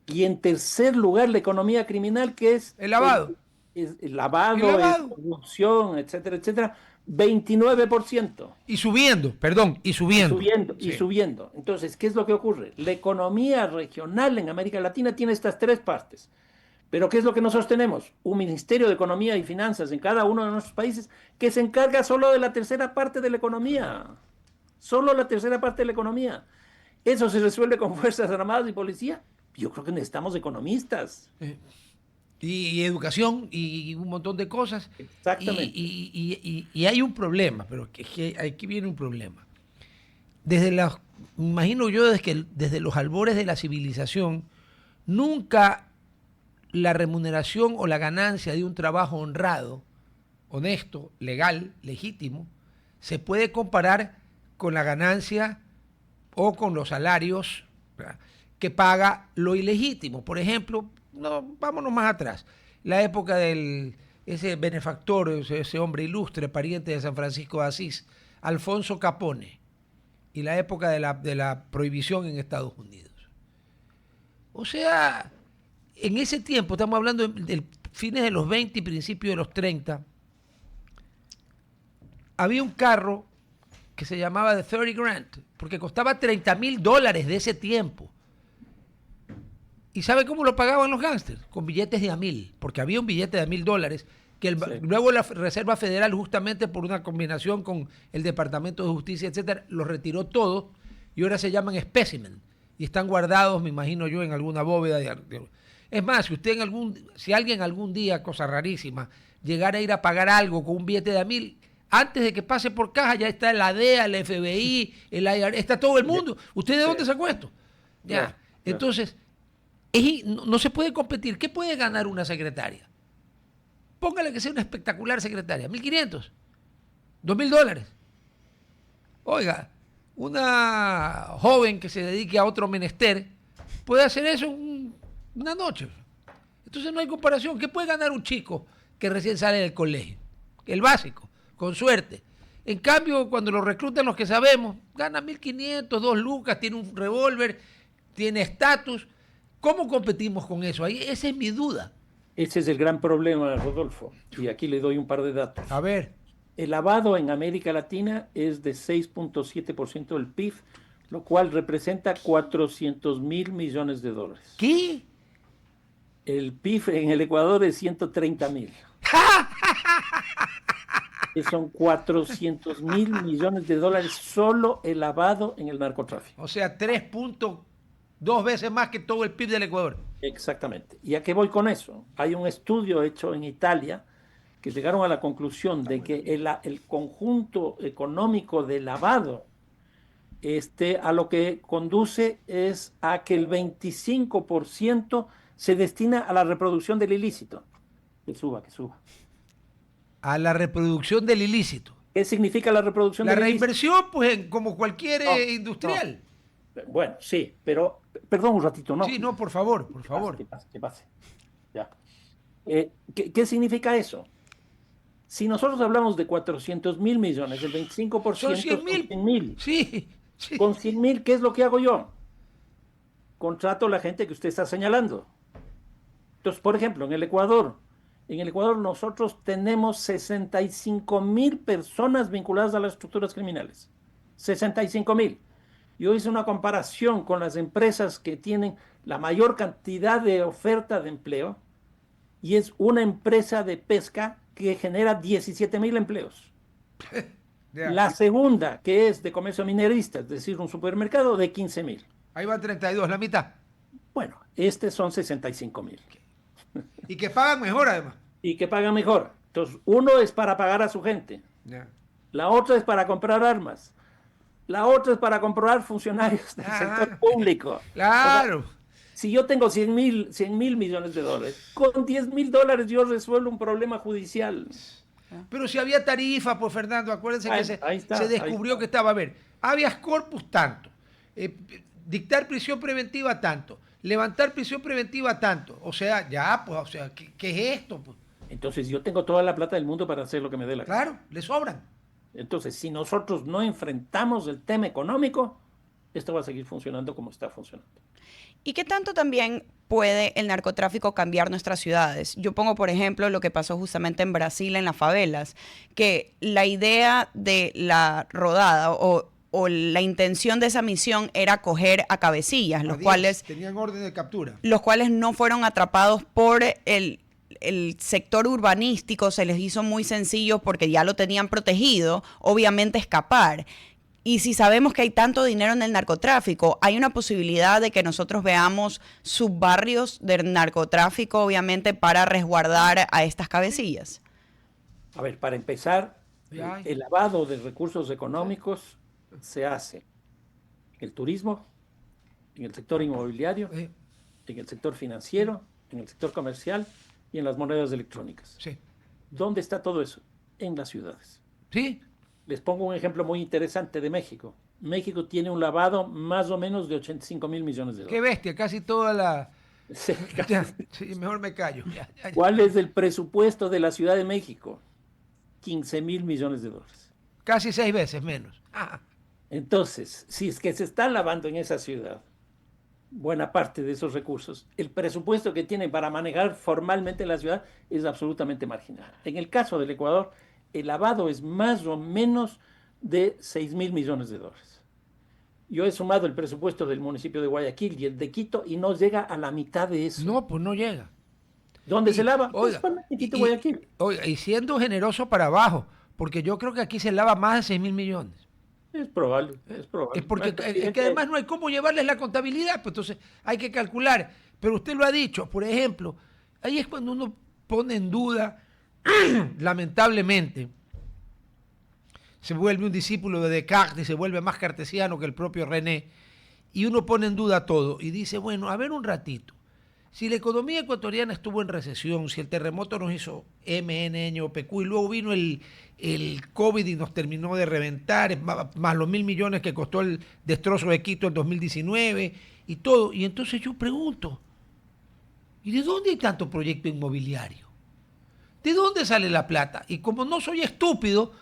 Y en tercer lugar, la economía criminal, que es El lavado. es el El lavado, es lavado. corrupción, etcétera, etcétera, 29%. Y subiendo, perdón, y Y subiendo. subiendo, y Sí. subiendo. Entonces, ¿qué es lo que ocurre? La economía regional en América Latina tiene estas tres partes. Pero ¿qué es lo que nosotros tenemos? Un Ministerio de Economía y Finanzas en cada uno de nuestros países que se encarga solo de la tercera parte de la economía. Solo la tercera parte de la economía. ¿Eso se resuelve con Fuerzas Armadas y Policía? Yo creo que necesitamos economistas. Y educación y un montón de cosas. Exactamente. Y hay un problema, pero que aquí viene un problema. Imagino yo desde los albores de la civilización, nunca la remuneración o la ganancia de un trabajo honrado, honesto, legal, legítimo, se puede comparar con la ganancia o con los salarios, ¿verdad?, que paga lo ilegítimo. Por ejemplo, vámonos más atrás, la época ese benefactor, ese hombre ilustre, pariente de San Francisco de Asís, Alfonso Capone, y la época de la prohibición en Estados Unidos. O sea, en ese tiempo, estamos hablando de fines de los 20 y principios de los 30, había un carro que se llamaba The 30 Grand, porque costaba $30,000 de ese tiempo. ¿Y sabe cómo lo pagaban los gángsters? Con billetes de $1,000, porque había un billete de $1,000 que Sí. luego la Reserva Federal, justamente por una combinación con el Departamento de Justicia, etcétera, los retiró todos y ahora se llaman specimen y están guardados, me imagino yo, en alguna bóveda. Es más, si alguien algún día, cosa rarísima, llegara a ir a pagar algo con un billete de $1,000, antes de que pase por caja ya está la DEA, el FBI, el IRS, está todo el mundo. ¿Usted de dónde sacó esto? Ya. Claro, claro. Entonces, no se puede competir. ¿Qué puede ganar una secretaria? Póngale que sea una espectacular secretaria. $1,500, $2,000. Oiga, una joven que se dedique a otro menester puede hacer eso una noche. Entonces no hay comparación. ¿Qué puede ganar un chico que recién sale del colegio? El básico, con suerte. En cambio, cuando lo reclutan los que sabemos, gana 1.500, 2 lucas, tiene un revólver, tiene estatus. ¿Cómo competimos con eso? Ahí, esa es mi duda. Ese es el gran problema, Rodolfo. Y aquí le doy un par de datos. A ver. El lavado en América Latina es de 6.7% del PIB, lo cual representa 400.000 millones de dólares. ¿Qué? El PIB en el Ecuador es 130.000. Que son 400.000 millones de dólares solo el lavado en el narcotráfico. O sea, 3.2 veces más que todo el PIB del Ecuador. Exactamente. ¿Y a qué voy con eso? Hay un estudio hecho en Italia que llegaron a la conclusión de que el conjunto económico de lavado a lo que conduce es a que el 25% se destina a la reproducción del ilícito. Que suba, que suba. A la reproducción del ilícito. ¿Qué significa la reproducción La del ilícito? reinversión, pues, como cualquier industrial. No. Bueno, sí, pero, perdón un ratito, ¿no? Sí, no, por favor, por favor. Que pase. Ya. ¿Qué significa eso? Si nosotros hablamos de 400.000 millones, el 25% Son 100.000. Sí, sí. Con 100.000, ¿qué es lo que hago yo? Contrato a la gente que usted está señalando. Entonces, por ejemplo, en el Ecuador nosotros tenemos 65.000 personas vinculadas a las estructuras criminales. 65.000. Yo hice una comparación con las empresas que tienen la mayor cantidad de oferta de empleo y es una empresa de pesca que genera 17.000 empleos. La segunda, que es de comercio minerista, es decir, un supermercado de 15.000. Ahí van 32, la mitad. Bueno, son 65.000. Y que pagan mejor, además. Y que pagan mejor. Entonces, uno es para pagar a su gente. Yeah. La otra es para comprar armas. La otra es para comprar funcionarios del sector público. Claro. O sea, si yo tengo 100.000 millones de dólares, con 10.000 dólares yo resuelvo un problema judicial. Pero si había tarifa, pues Fernando, acuérdense que se descubrió que estaba, a ver, habeas corpus tanto, dictar prisión preventiva tanto, levantar prisión preventiva tanto, o sea, ya, pues, o sea, ¿qué es esto? Pues? Entonces yo tengo toda la plata del mundo para hacer lo que me dé la gana. Claro, le sobran. Entonces, si nosotros no enfrentamos el tema económico, esto va a seguir funcionando como está funcionando. ¿Y qué tanto también puede el narcotráfico cambiar nuestras ciudades? Yo pongo, por ejemplo, lo que pasó justamente en Brasil, en las favelas, que la idea de la rodada o la intención de esa misión era coger a cabecillas, los cuales tenían orden de captura. Los cuales no fueron atrapados por el sector urbanístico, se les hizo muy sencillo porque ya lo tenían protegido, obviamente escapar. Y si sabemos que hay tanto dinero en el narcotráfico, hay una posibilidad de que nosotros veamos subbarrios del narcotráfico, obviamente, para resguardar a estas cabecillas. A ver, para empezar, el lavado de recursos económicos se hace en el turismo, en el sector inmobiliario, en el sector financiero, en el sector comercial y en las monedas electrónicas. Sí. ¿Dónde está todo eso? En las ciudades. Sí. Les pongo un ejemplo muy interesante de México. México tiene un lavado más o menos de 85.000 millones de dólares. Qué bestia, casi toda la... Sí, sí, mejor me callo. Ya. ¿Cuál es el presupuesto de la Ciudad de México? 15.000 millones de dólares. Casi 6 veces menos. Entonces, si es que se está lavando en esa ciudad buena parte de esos recursos, el presupuesto que tienen para manejar formalmente la ciudad es absolutamente marginal. En el caso del Ecuador, el lavado es más o menos de 6.000 millones de dólares. Yo he sumado el presupuesto del municipio de Guayaquil y el de Quito y no llega a la mitad de eso. No, pues no llega. ¿Dónde se lava? Oiga, Quito, Guayaquil. Oiga, y siendo generoso para abajo, porque yo creo que aquí se lava más de 6.000 millones. Es probable, es probable. Es porque es que además no hay cómo llevarles la contabilidad, pues entonces hay que calcular. Pero usted lo ha dicho, por ejemplo, ahí es cuando uno pone en duda, lamentablemente, se vuelve un discípulo de Descartes y se vuelve más cartesiano que el propio René, y uno pone en duda todo y dice, bueno, a ver un ratito, si la economía ecuatoriana estuvo en recesión, si el terremoto nos hizo MNPQ y luego vino el COVID y nos terminó de reventar, más los 1.000 millones que costó el destrozo de Quito en 2019 y todo, y entonces yo pregunto, ¿y de dónde hay tanto proyecto inmobiliario? ¿De dónde sale la plata? Y como no soy estúpido,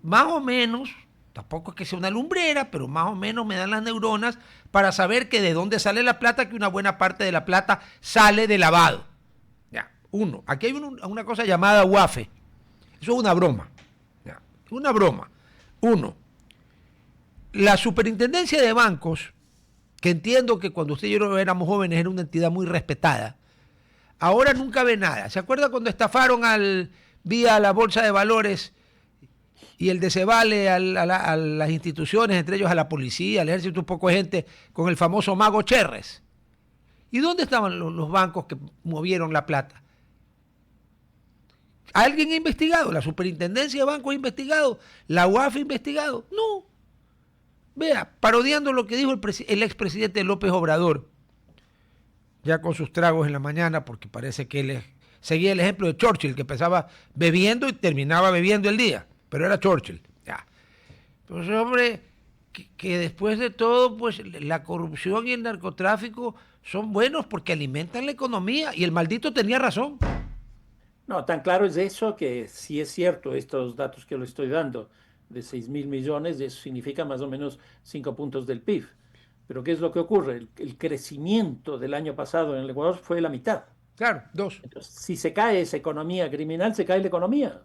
más o menos, tampoco es que sea una lumbrera, pero más o menos me dan las neuronas para saber que de dónde sale la plata, que una buena parte de la plata sale de lavado. Ya, uno, aquí hay una cosa llamada UAFE. Eso es una broma. Ya, una broma. Uno, la superintendencia de bancos, que entiendo que cuando usted y yo éramos jóvenes era una entidad muy respetada, ahora nunca ve nada. ¿Se acuerda cuando estafaron vía la bolsa de valores y el desevale a las instituciones, entre ellos a la policía, al ejército, un poco de gente, con el famoso mago Cherres? ¿Y dónde estaban los bancos que movieron la plata? ¿Alguien ha investigado? ¿La superintendencia de bancos ha investigado? ¿La UAF ha investigado? No. Vea, parodiando lo que dijo el expresidente López Obrador, ya con sus tragos en la mañana, porque parece que él seguía el ejemplo de Churchill, que empezaba bebiendo y terminaba bebiendo el día, pero era Churchill. Ya. Pues hombre, que después de todo, pues la corrupción y el narcotráfico son buenos porque alimentan la economía, y el maldito tenía razón. No, tan claro es eso que sí es cierto estos datos que le estoy dando de 6.000 millones, eso significa más o menos 5 puntos del PIB. Pero ¿qué es lo que ocurre? El crecimiento del año pasado en el Ecuador fue la mitad. Claro, 2. Entonces, si se cae esa economía criminal, se cae la economía.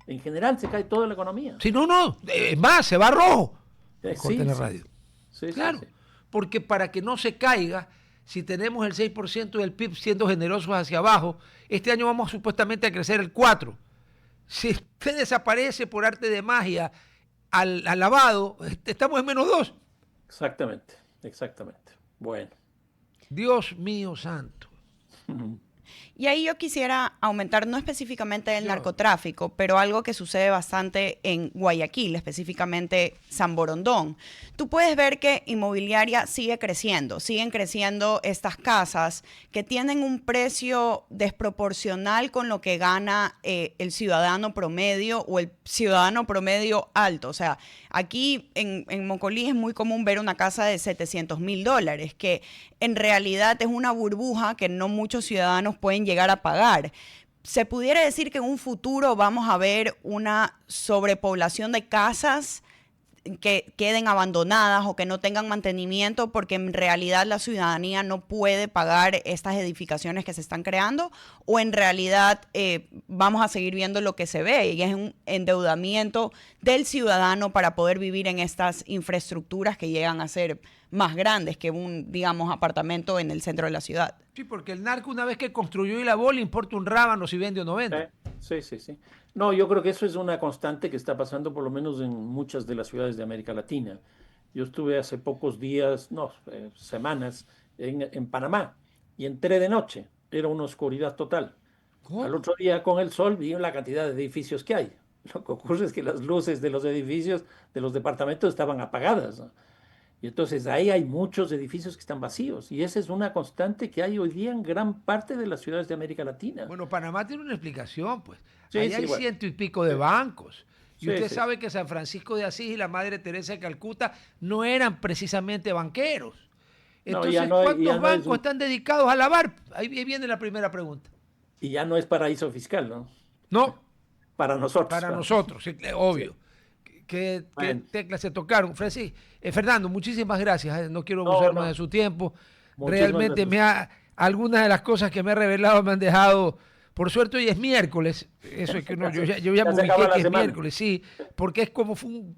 En general se cae toda la economía. Si no, es más, se va rojo. Sí, la sí. radio. Sí, claro, sí, sí. porque para que no se caiga, si tenemos el 6% del PIB siendo generosos hacia abajo, este año vamos supuestamente a crecer el 4%. Si usted desaparece por arte de magia al lavado, estamos en -2. Exactamente, exactamente. Bueno. Dios mío santo. Y ahí yo quisiera aumentar, no específicamente el narcotráfico, pero algo que sucede bastante en Guayaquil, específicamente San Borondón. Tú puedes ver que inmobiliaria sigue creciendo, siguen creciendo estas casas que tienen un precio desproporcional con lo que gana el ciudadano promedio o el ciudadano promedio alto. O sea, aquí en Mocolí es muy común ver una casa de $700,000, que en realidad es una burbuja que no muchos ciudadanos pueden llegar a pagar. Se pudiera decir que en un futuro vamos a ver una sobrepoblación de casas que queden abandonadas o que no tengan mantenimiento porque en realidad la ciudadanía no puede pagar estas edificaciones que se están creando, o en realidad vamos a seguir viendo lo que se ve y es un endeudamiento del ciudadano para poder vivir en estas infraestructuras que llegan a ser más grandes que un, digamos, apartamento en el centro de la ciudad. Sí, porque el narco una vez que construyó y lavó le importa un rábano si vende o no vende. Sí, sí, sí. No, yo creo que eso es una constante que está pasando por lo menos en muchas de las ciudades de América Latina. Yo estuve hace pocos días, semanas, en Panamá y entré de noche. Era una oscuridad total. ¿Cómo? Al otro día con el sol vi la cantidad de edificios que hay. Lo que ocurre es que las luces de los edificios, de los departamentos estaban apagadas, ¿no? Y entonces ahí hay muchos edificios que están vacíos. Y esa es una constante que hay hoy día en gran parte de las ciudades de América Latina. Bueno, Panamá tiene una explicación, pues. Sí, Ahí sí, hay bueno. 100 y pico de bancos. Y Sí, usted sí. sabe que San Francisco de Asís y la Madre Teresa de Calcuta no eran precisamente banqueros. No, Entonces, ya no- ¿cuántos ya no es bancos un- están dedicados a lavar? Ahí viene la primera pregunta. Y ya no es paraíso fiscal, ¿no? No, Para nosotros. para claro. nosotros, sí, obvio. ¿Qué Bueno. teclas se tocaron? Fernando, muchísimas gracias. No quiero No, abusar no. más de su tiempo. Muchísimas Realmente gracias. algunas de las cosas que me ha revelado me han dejado. Por suerte hoy es miércoles. Eso es que yo ya Ya me se acaba ubiqué la que es semana. miércoles, sí. Porque es como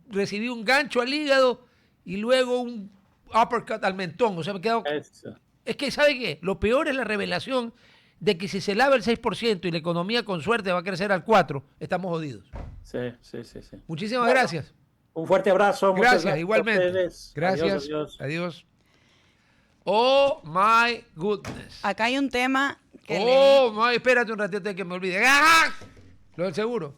recibí un gancho al hígado y luego un uppercut al mentón. O sea, me he quedado. Eso. Es que, ¿sabe qué? Lo peor es la revelación de que si se lava el 6% y la economía con suerte va a crecer al 4%, estamos jodidos. Sí, sí, sí, sí. Muchísimas Bueno, gracias. Un fuerte abrazo. Muchas Gracias, a igualmente. ustedes. Gracias. Adiós, adiós. Adiós. Oh my goodness. Acá hay un tema que Oh my, espérate un ratito antes que me olvide. ¡Ah! Lo del seguro.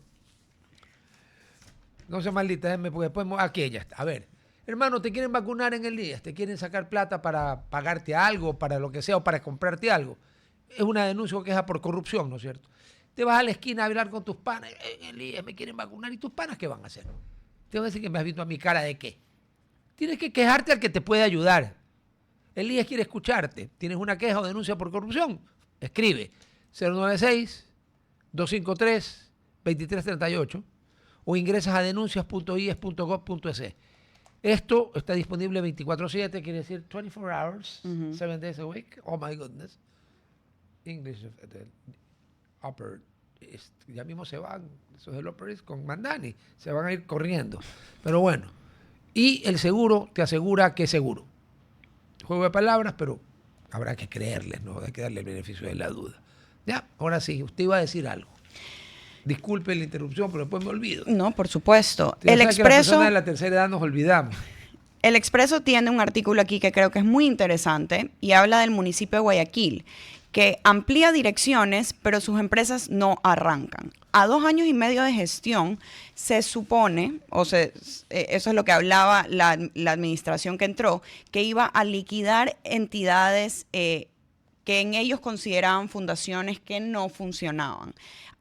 No sea maldita, déjame, porque después aquí ya está. A ver, hermano, te quieren vacunar en el día, te quieren sacar plata para pagarte algo, para lo que sea, o para comprarte algo. Es una denuncia o queja por corrupción, ¿no es cierto? Te vas a la esquina a hablar con tus panas, Elías, me quieren vacunar, ¿y tus panas qué van a hacer? Te van a decir que me has visto a mi cara de qué. Tienes que quejarte al que te puede ayudar. Elías quiere escucharte. ¿Tienes una queja o denuncia por corrupción? Escribe 096-253-2338 o ingresas a denuncias.ies.gov.es. Esto está disponible 24/7, quiere decir 24 hours, 7 days a week. Oh my goodness. English Upper East. Ya mismo se van, esos del Upper East con Mandani, se van a ir corriendo. Pero bueno, y el seguro te asegura que es seguro. Juego de palabras, pero habrá que creerles, ¿no? Hay que darle el beneficio de la duda. Ya, ahora sí, usted iba a decir algo. Disculpe la interrupción, pero después me olvido. No, por supuesto. El Expreso, que las personas de la tercera edad nos olvidamos. El Expreso tiene un artículo aquí que creo que es muy interesante y habla del municipio de Guayaquil, que amplía direcciones, pero sus empresas no arrancan. A 2 años y medio de gestión, se supone, eso es lo que hablaba la administración que entró, que iba a liquidar entidades que en ellos consideraban fundaciones que no funcionaban.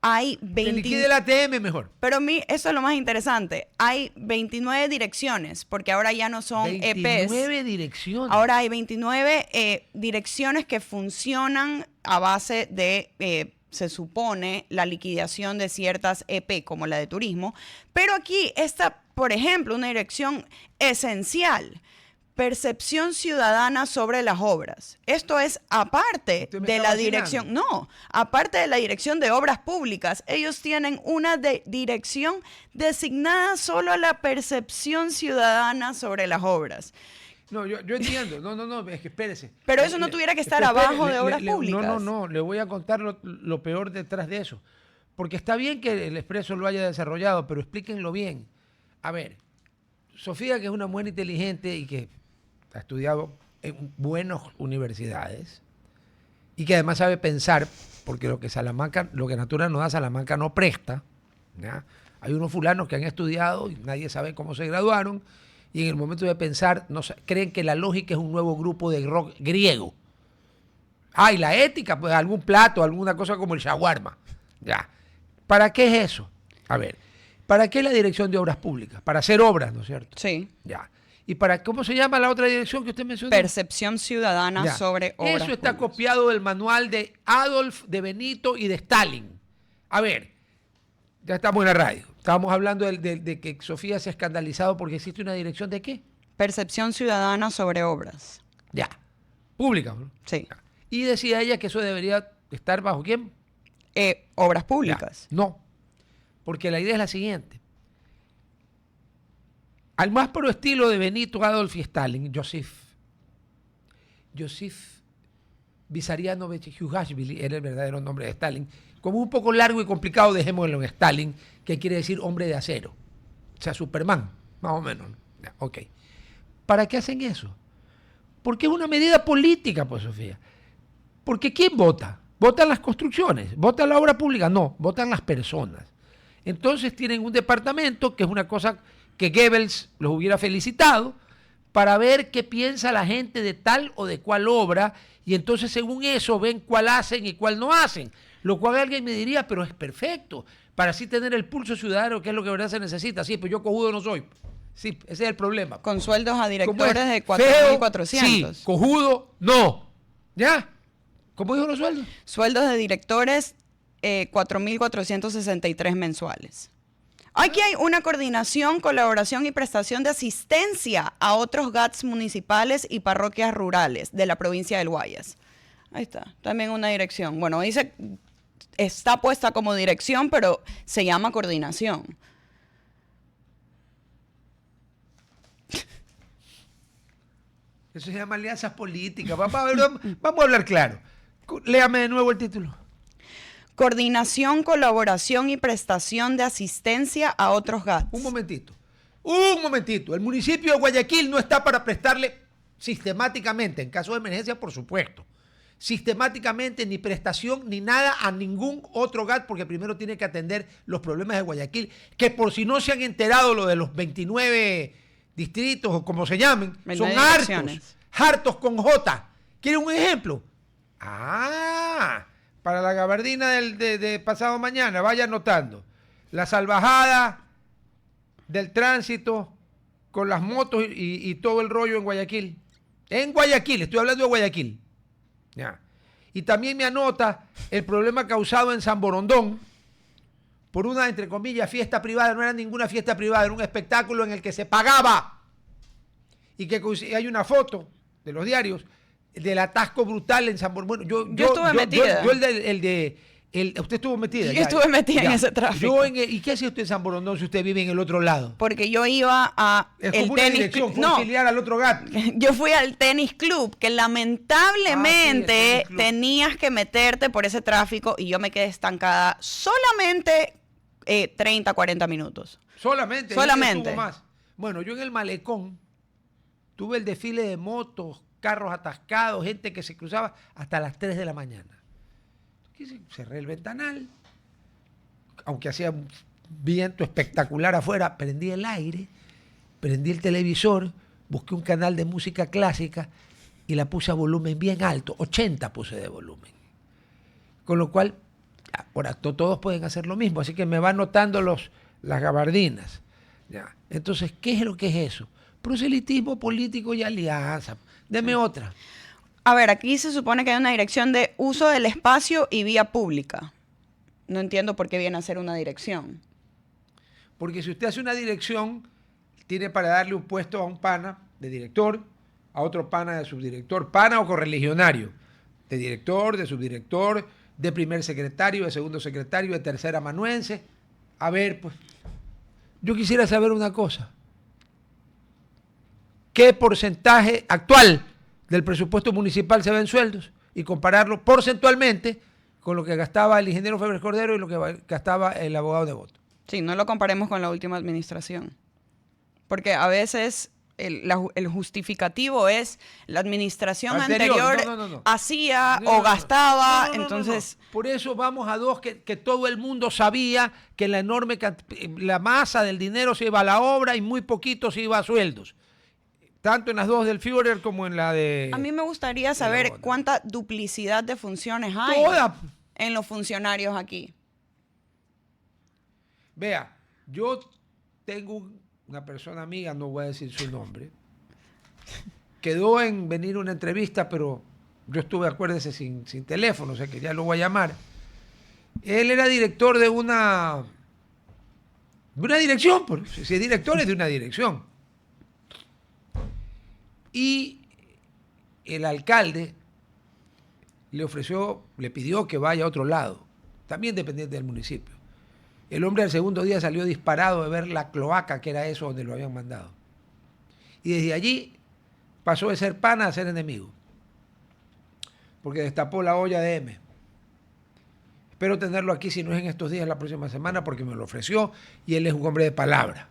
Hay Que liquide la ATM mejor. Pero eso es lo más interesante. Hay 29 direcciones, porque ahora ya no son 29 EPs. direcciones. Ahora hay 29 direcciones que funcionan a base de, se supone, la liquidación de ciertas EP, como la de turismo. Pero aquí está, por ejemplo, una dirección esencial. Percepción ciudadana sobre las obras. Esto es aparte de la dirección, aparte de la dirección de obras públicas. Ellos tienen una dirección designada solo a la percepción ciudadana sobre las obras. No, yo entiendo. No, es que espérese. Pero eso no tuviera que estar abajo de obras públicas. No, le voy a contar lo peor detrás de eso. Porque está bien que el Expreso lo haya desarrollado, pero explíquenlo bien. A ver, Sofía, que es una mujer inteligente y que ha estudiado en buenas universidades y que además sabe pensar, porque lo que Natura nos da, Salamanca no presta, ¿ya? Hay unos fulanos que han estudiado y nadie sabe cómo se graduaron y en el momento de pensar creen que la lógica es un nuevo grupo de rock griego. Y la ética, pues algún plato, alguna cosa como el shawarma. Ya. ¿Para qué es eso? A ver, ¿para qué la dirección de obras públicas? Para hacer obras, ¿no es cierto? Sí. Ya. ¿Y cómo se llama la otra dirección que usted mencionó? Percepción ciudadana sobre obras Eso está públicas. copiado del manual de Adolf, de Benito y de Stalin. A ver, ya estamos en la radio. Estábamos hablando de que Sofía se ha escandalizado porque existe una dirección de ¿qué? Percepción ciudadana sobre obras. Ya. Pública, ¿no? Sí. Ya. Y decía ella que eso debería estar bajo ¿quién? Obras públicas. Ya. No. Porque la idea es la siguiente. Al más puro estilo de Benito, Adolf y Stalin, Josif Vissarionovich Jugashvili era el verdadero nombre de Stalin. Como un poco largo y complicado, dejémoslo en Stalin, que quiere decir hombre de acero. O sea, Superman, más o menos. Ya, ok. ¿Para qué hacen eso? Porque es una medida política, pues, Sofía. Porque ¿quién vota? ¿Votan las construcciones? ¿Votan la obra pública? No, votan las personas. Entonces tienen un departamento que es una cosa que Goebbels los hubiera felicitado para ver qué piensa la gente de tal o de cual obra y entonces según eso ven cuál hacen y cuál no hacen. Lo cual alguien me diría, pero es perfecto, para así tener el pulso ciudadano, que es lo que de verdad se necesita. Sí, pues yo cojudo no soy. Sí, ese es el problema. Con sueldos a ¿Cómo directores es? de Feo, 4.400. sí, cojudo, no. ¿Ya? ¿Cómo dijo los sueldos? Sueldos de directores, 4.463 mensuales. Aquí hay una coordinación, colaboración y prestación de asistencia a otros GATS municipales y parroquias rurales de la provincia del Guayas. Ahí está, también una dirección. Bueno, dice, está puesta como dirección, pero se llama coordinación. Eso se llama alianzas políticas. Vamos a hablar claro. Léame de nuevo el título. Coordinación, colaboración y prestación de asistencia a otros GATS. Un momentito. El municipio de Guayaquil no está para prestarle sistemáticamente, en caso de emergencia, por supuesto, sistemáticamente ni prestación ni nada a ningún otro GAT, porque primero tiene que atender los problemas de Guayaquil, que por si no se han enterado lo de los 29 distritos o como se llamen, son hartos con J. ¿Quieren un ejemplo? Para la gabardina de pasado mañana, vaya anotando. La salvajada del tránsito con las motos y todo el rollo en Guayaquil. En Guayaquil, estoy hablando de Guayaquil. Ya. Y también me anota el problema causado en San Borondón por una, entre comillas, fiesta privada. No era ninguna fiesta privada, era un espectáculo en el que se pagaba. Y que hay una foto de los diarios del atasco brutal en San Borondón. Bueno, yo estuve metida. Usted estuvo metida. Yo estuve metida en ese tráfico. ¿Y qué hacía usted en San Borondón si usted vive en el otro lado? Porque yo iba a es como una dirección, fue auxiliar al otro gato. Yo fui al tenis club, que lamentablemente sí, tenías que meterte por ese tráfico y yo me quedé estancada solamente 30, 40 minutos. Solamente. Más. Bueno, yo en el malecón tuve el desfile de motos, carros atascados, gente que se cruzaba hasta las 3 de la mañana. Cerré el ventanal, aunque hacía un viento espectacular afuera, prendí el aire, prendí el televisor, busqué un canal de música clásica y la puse a volumen bien alto, 80 puse de volumen. Con lo cual, por acto todos pueden hacer lo mismo, así que me van notando las gabardinas. Ya. Entonces, ¿qué es lo que es eso? Proselitismo político y alianza. Deme otra. A ver, aquí se supone que hay una dirección de uso del espacio y vía pública. No entiendo por qué viene a ser una dirección. Porque si usted hace una dirección, tiene para darle un puesto a un pana de director, a otro pana de subdirector, pana o correligionario, de director, de subdirector, de primer secretario, de segundo secretario, de tercer amanuense. A ver, pues, yo quisiera saber una cosa. ¿Qué porcentaje actual del presupuesto municipal se ve en sueldos? Y compararlo porcentualmente con lo que gastaba el ingeniero Febres Cordero y lo que gastaba el abogado Nebot. Sí, no lo comparemos con la última administración. Porque a veces el justificativo es la administración anterior hacía o gastaba, entonces... No. Por eso vamos a dos que todo el mundo sabía que la masa del dinero se iba a la obra y muy poquito se iba a sueldos. Tanto en las dos del Führer como en la de... A mí me gustaría saber cuánta duplicidad de funciones hay en los funcionarios aquí. Vea, yo tengo una persona amiga, no voy a decir su nombre, quedó en venir a una entrevista, pero yo estuve, acuérdese, sin teléfono, o sea que ya lo voy a llamar. Él era director de una dirección, si es director es de una dirección. Y el alcalde le pidió que vaya a otro lado, también dependiente del municipio. El hombre al segundo día salió disparado de ver la cloaca, que era eso donde lo habían mandado. Y desde allí pasó de ser pana a ser enemigo, porque destapó la olla de M. Espero tenerlo aquí, si no es en estos días, la próxima semana, porque me lo ofreció y él es un hombre de palabra.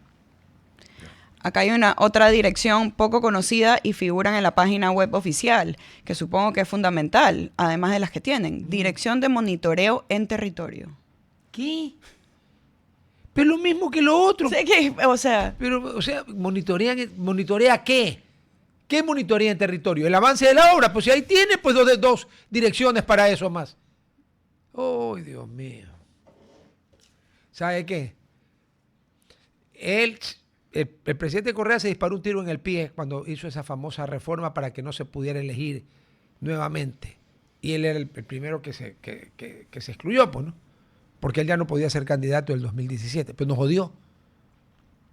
Acá hay otra dirección poco conocida y figuran en la página web oficial, que supongo que es fundamental, además de las que tienen. Dirección de monitoreo en territorio. ¿Qué? Pero lo mismo que lo otro. Sé que, ¿monitorea qué? ¿Qué monitorea en territorio? El avance de la obra. Pues si ahí tiene pues dos direcciones para eso más. ¡Ay, Dios mío! ¿Sabe qué? El presidente Correa se disparó un tiro en el pie cuando hizo esa famosa reforma para que no se pudiera elegir nuevamente. Y él era el primero que se excluyó, pues, ¿no? Porque él ya no podía ser candidato en el 2017. Pues nos jodió,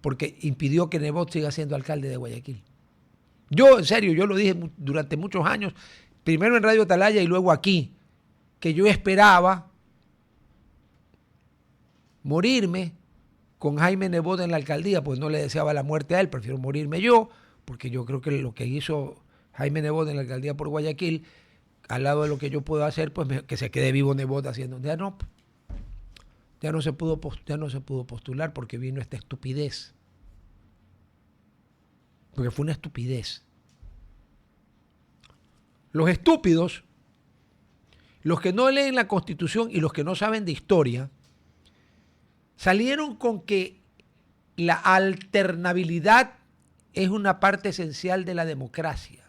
porque impidió que Nebot siga siendo alcalde de Guayaquil. Yo, en serio, yo lo dije durante muchos años, primero en Radio Atalaya y luego aquí, que yo esperaba morirme con Jaime Nebot en la alcaldía, pues no le deseaba la muerte a él, prefiero morirme yo, porque yo creo que lo que hizo Jaime Nebot en la alcaldía por Guayaquil, al lado de lo que yo puedo hacer, pues que se quede vivo Nebot haciendo. Ya no se pudo postular porque vino esta estupidez. Porque fue una estupidez. Los estúpidos, los que no leen la Constitución y los que no saben de historia, salieron con que la alternabilidad es una parte esencial de la democracia.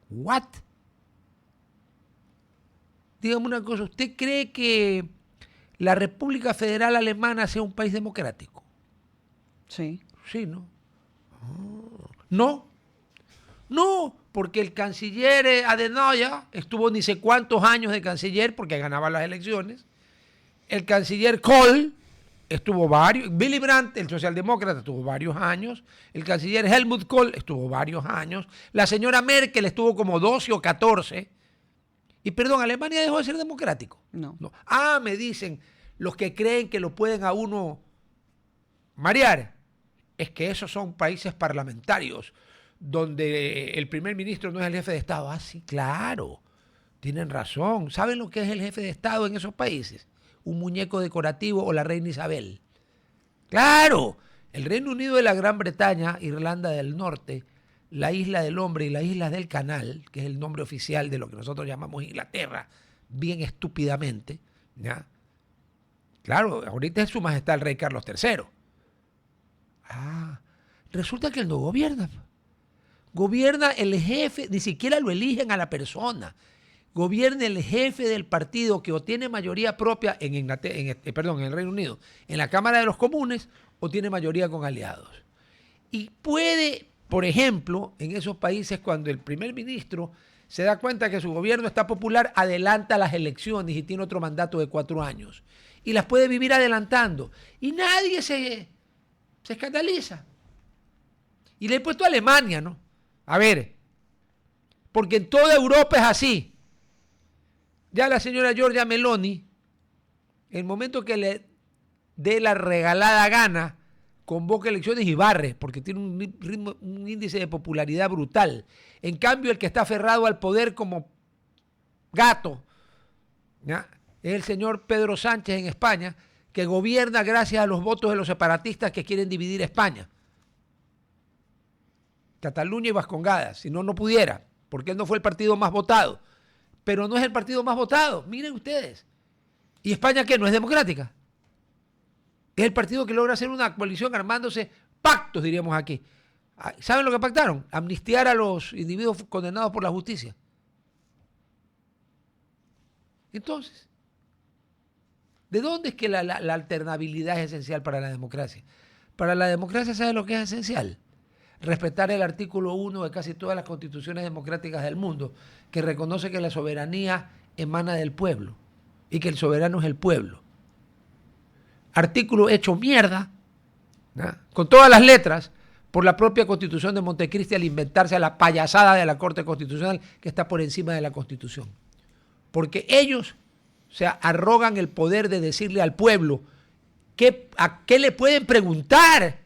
¿What? Dígame una cosa, ¿usted cree que la República Federal Alemana sea un país democrático? Sí. Sí, ¿no? No, porque el canciller Adenauer estuvo ni sé cuántos años de canciller porque ganaba las elecciones. El canciller Kohl estuvo varios, Willy Brandt, el socialdemócrata, estuvo varios años, el canciller Helmut Kohl estuvo varios años, la señora Merkel estuvo como 12 o 14, y perdón, ¿Alemania dejó de ser democrático? No. Me dicen los que creen que lo pueden a uno marear, es que esos son países parlamentarios, donde el primer ministro no es el jefe de Estado. Ah, sí, claro, tienen razón. ¿Saben lo que es el jefe de Estado en esos países? Un muñeco decorativo o la reina Isabel. Claro, el Reino Unido de la Gran Bretaña, Irlanda del Norte, la Isla del Hombre y las Islas del Canal, que es el nombre oficial de lo que nosotros llamamos Inglaterra, bien estúpidamente, ¿ya? Claro, ahorita es Su Majestad el Rey Carlos III. Resulta que él no gobierna. Gobierna el jefe, ni siquiera lo eligen a la persona. Gobierna el jefe del partido que o tiene mayoría propia en el Reino Unido, en la Cámara de los Comunes, o tiene mayoría con aliados. Y puede, por ejemplo, en esos países, cuando el primer ministro se da cuenta que su gobierno está popular, adelanta las elecciones y tiene otro mandato de 4 años. Y las puede vivir adelantando. Y nadie se escandaliza. Y le he puesto a Alemania, ¿no? A ver, porque en toda Europa es así. Ya la señora Giorgia Meloni, en el momento que le dé la regalada gana, convoca elecciones y barre, porque tiene un índice de popularidad brutal. En cambio, el que está aferrado al poder como gato, ¿ya?, es el señor Pedro Sánchez en España, que gobierna gracias a los votos de los separatistas que quieren dividir España. Cataluña y Vascongadas, si no, no pudiera, porque él no fue el partido más votado. Pero no es el partido más votado, miren ustedes. ¿Y España qué? ¿No es democrática? Es el partido que logra hacer una coalición armándose pactos, diríamos aquí. ¿Saben lo que pactaron? Amnistiar a los individuos condenados por la justicia. Entonces, ¿de dónde es que la alternabilidad es esencial para la democracia? Para la democracia, ¿sabe lo que es esencial? Respetar el artículo 1 de casi todas las constituciones democráticas del mundo, que reconoce que la soberanía emana del pueblo y que el soberano es el pueblo. Artículo hecho mierda, ¿no?, con todas las letras, por la propia Constitución de Montecristi al inventarse a la payasada de la Corte Constitucional que está por encima de la Constitución. Porque ellos arrogan el poder de decirle al pueblo a qué le pueden preguntar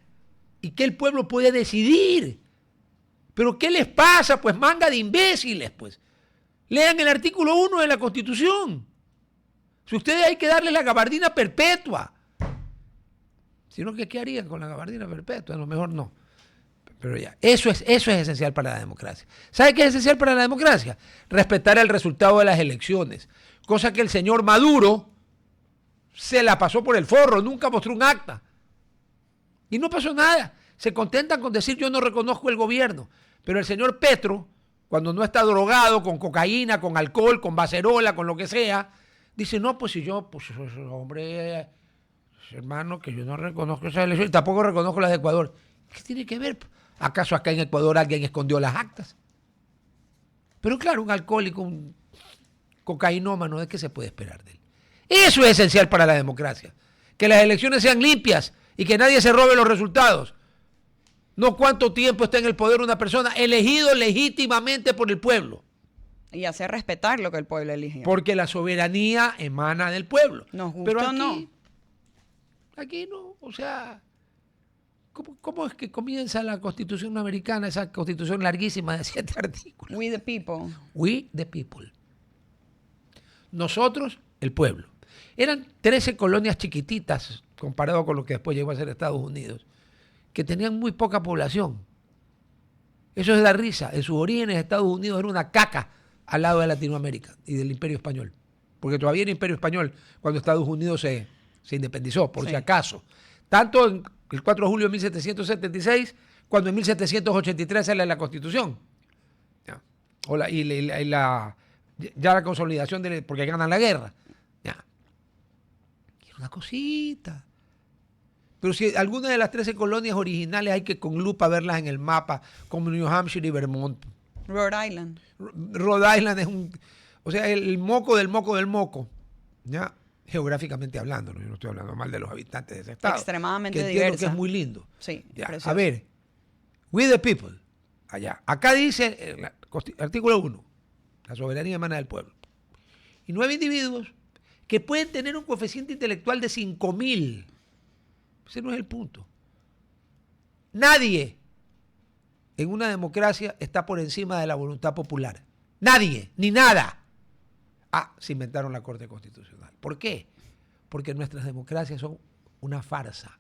y qué el pueblo puede decidir. ¿Pero qué les pasa? Pues manga de imbéciles, pues. Lean el artículo 1 de la Constitución. Si ustedes hay que darles la gabardina perpetua. Sino que ¿qué harían con la gabardina perpetua? A lo mejor no. Pero ya, eso es esencial para la democracia. ¿Sabe qué es esencial para la democracia? Respetar el resultado de las elecciones. Cosa que el señor Maduro se la pasó por el forro, nunca mostró un acta. Y no pasó nada. Se contentan con decir yo no reconozco el gobierno. Pero el señor Petro, cuando no está drogado con cocaína, con alcohol, con bacerola, con lo que sea, dice, no, pues si yo, pues hombre, hermano, que yo no reconozco esa elección y tampoco reconozco las de Ecuador. ¿Qué tiene que ver? ¿Acaso acá en Ecuador alguien escondió las actas? Pero claro, un alcohólico, un cocainómano, ¿de qué se puede esperar de él? Eso es esencial para la democracia. Que las elecciones sean limpias y que nadie se robe los resultados. No cuánto tiempo está en el poder una persona elegido legítimamente por el pueblo. Y hacer respetar lo que el pueblo eligió. Porque la soberanía emana del pueblo. Nos gusta. Pero aquí, no. Aquí no, o sea, ¿cómo es que comienza la Constitución americana, esa Constitución larguísima de 7 artículos? We the people. We the people. Nosotros, el pueblo. Eran 13 colonias chiquititas, comparado con lo que después llegó a ser Estados Unidos, que tenían muy poca población. Eso es la risa. En sus orígenes, Estados Unidos era una caca al lado de Latinoamérica y del Imperio Español. Porque todavía era Imperio Español cuando Estados Unidos se independizó, por si acaso. Tanto en el 4 de julio de 1776, cuando en 1783 sale la Constitución. ¿Ya? Ya la consolidación, porque ganan la guerra. ¿Ya? Y una cosita. Pero si alguna de las 13 colonias originales hay que con lupa verlas en el mapa, como New Hampshire y Vermont. Rhode Island. Rhode Island es el moco del moco del moco. ¿Ya? geográficamente hablando, ¿no? Yo no estoy hablando mal de los habitantes de ese estado. Extremadamente que entiendo diversa. que es muy lindo. Sí, Ya, precioso. a ver, we the people, allá. Acá dice, en el artículo 1, la soberanía emana del pueblo. Y 9 individuos que pueden tener un coeficiente intelectual de 5.000. Ese no es el punto. Nadie en una democracia está por encima de la voluntad popular. Nadie, ni nada. Se inventaron la Corte Constitucional. ¿Por qué? Porque nuestras democracias son una farsa.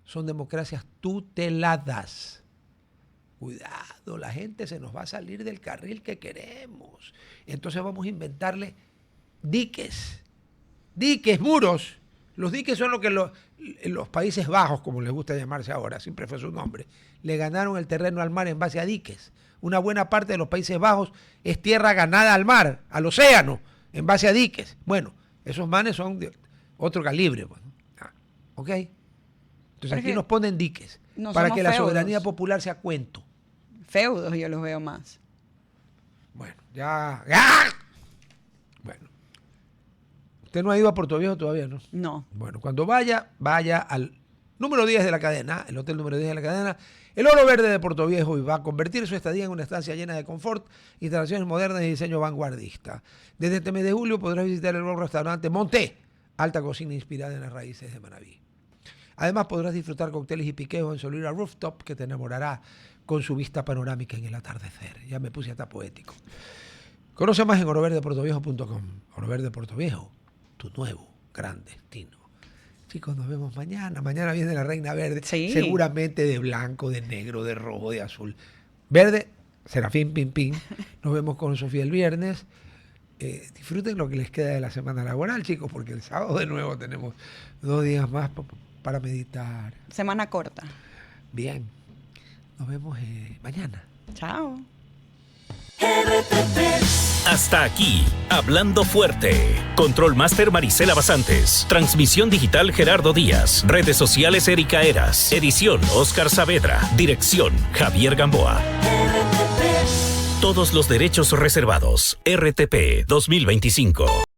Son democracias tuteladas. Cuidado, la gente se nos va a salir del carril que queremos. Entonces vamos a inventarle diques, muros. Los diques son lo que los Países Bajos, como les gusta llamarse ahora, siempre fue su nombre, le ganaron el terreno al mar en base a diques. Una buena parte de los Países Bajos es tierra ganada al mar, al océano, en base a diques. Bueno, esos manes son de otro calibre. Bueno. ¿Ok? Entonces aquí nos ponen diques no para somos que la feudos. soberanía popular sea cuento. Feudos yo los veo más. Bueno, ya. ¡Ah! Bueno. Usted no ha ido a Puerto Viejo todavía, ¿no? No. Bueno, cuando vaya al número 10 de la cadena, el hotel número 10 de la cadena, el Oro Verde de Puerto Viejo, y va a convertir su estadía en una estancia llena de confort, instalaciones modernas y diseño vanguardista. Desde este mes de julio podrás visitar el nuevo restaurante Monté, alta cocina inspirada en las raíces de Manabí. Además podrás disfrutar cócteles y piqueos en Solira Rooftop, que te enamorará con su vista panorámica en el atardecer. Ya me puse hasta poético. Conoce más en oroverdeportoviejo.com. Oro Verde Puerto Viejo, tu nuevo gran destino. Chicos, nos vemos mañana. Mañana viene la Reina Verde. Sí. Seguramente de blanco, de negro, de rojo, de azul. Verde, Serafín Pimpín. Nos vemos con Sofía el viernes. Disfruten lo que les queda de la semana laboral, chicos, porque el sábado de nuevo tenemos 2 días más para meditar. Semana corta. Bien. Nos vemos mañana. Chao. Hasta aquí, Hablando Fuerte. Control Master Marisela Basantes. Transmisión digital Gerardo Díaz. Redes sociales Erika Eras. Edición Oscar Saavedra. Dirección Javier Gamboa. Todos los derechos reservados. RTP 2025.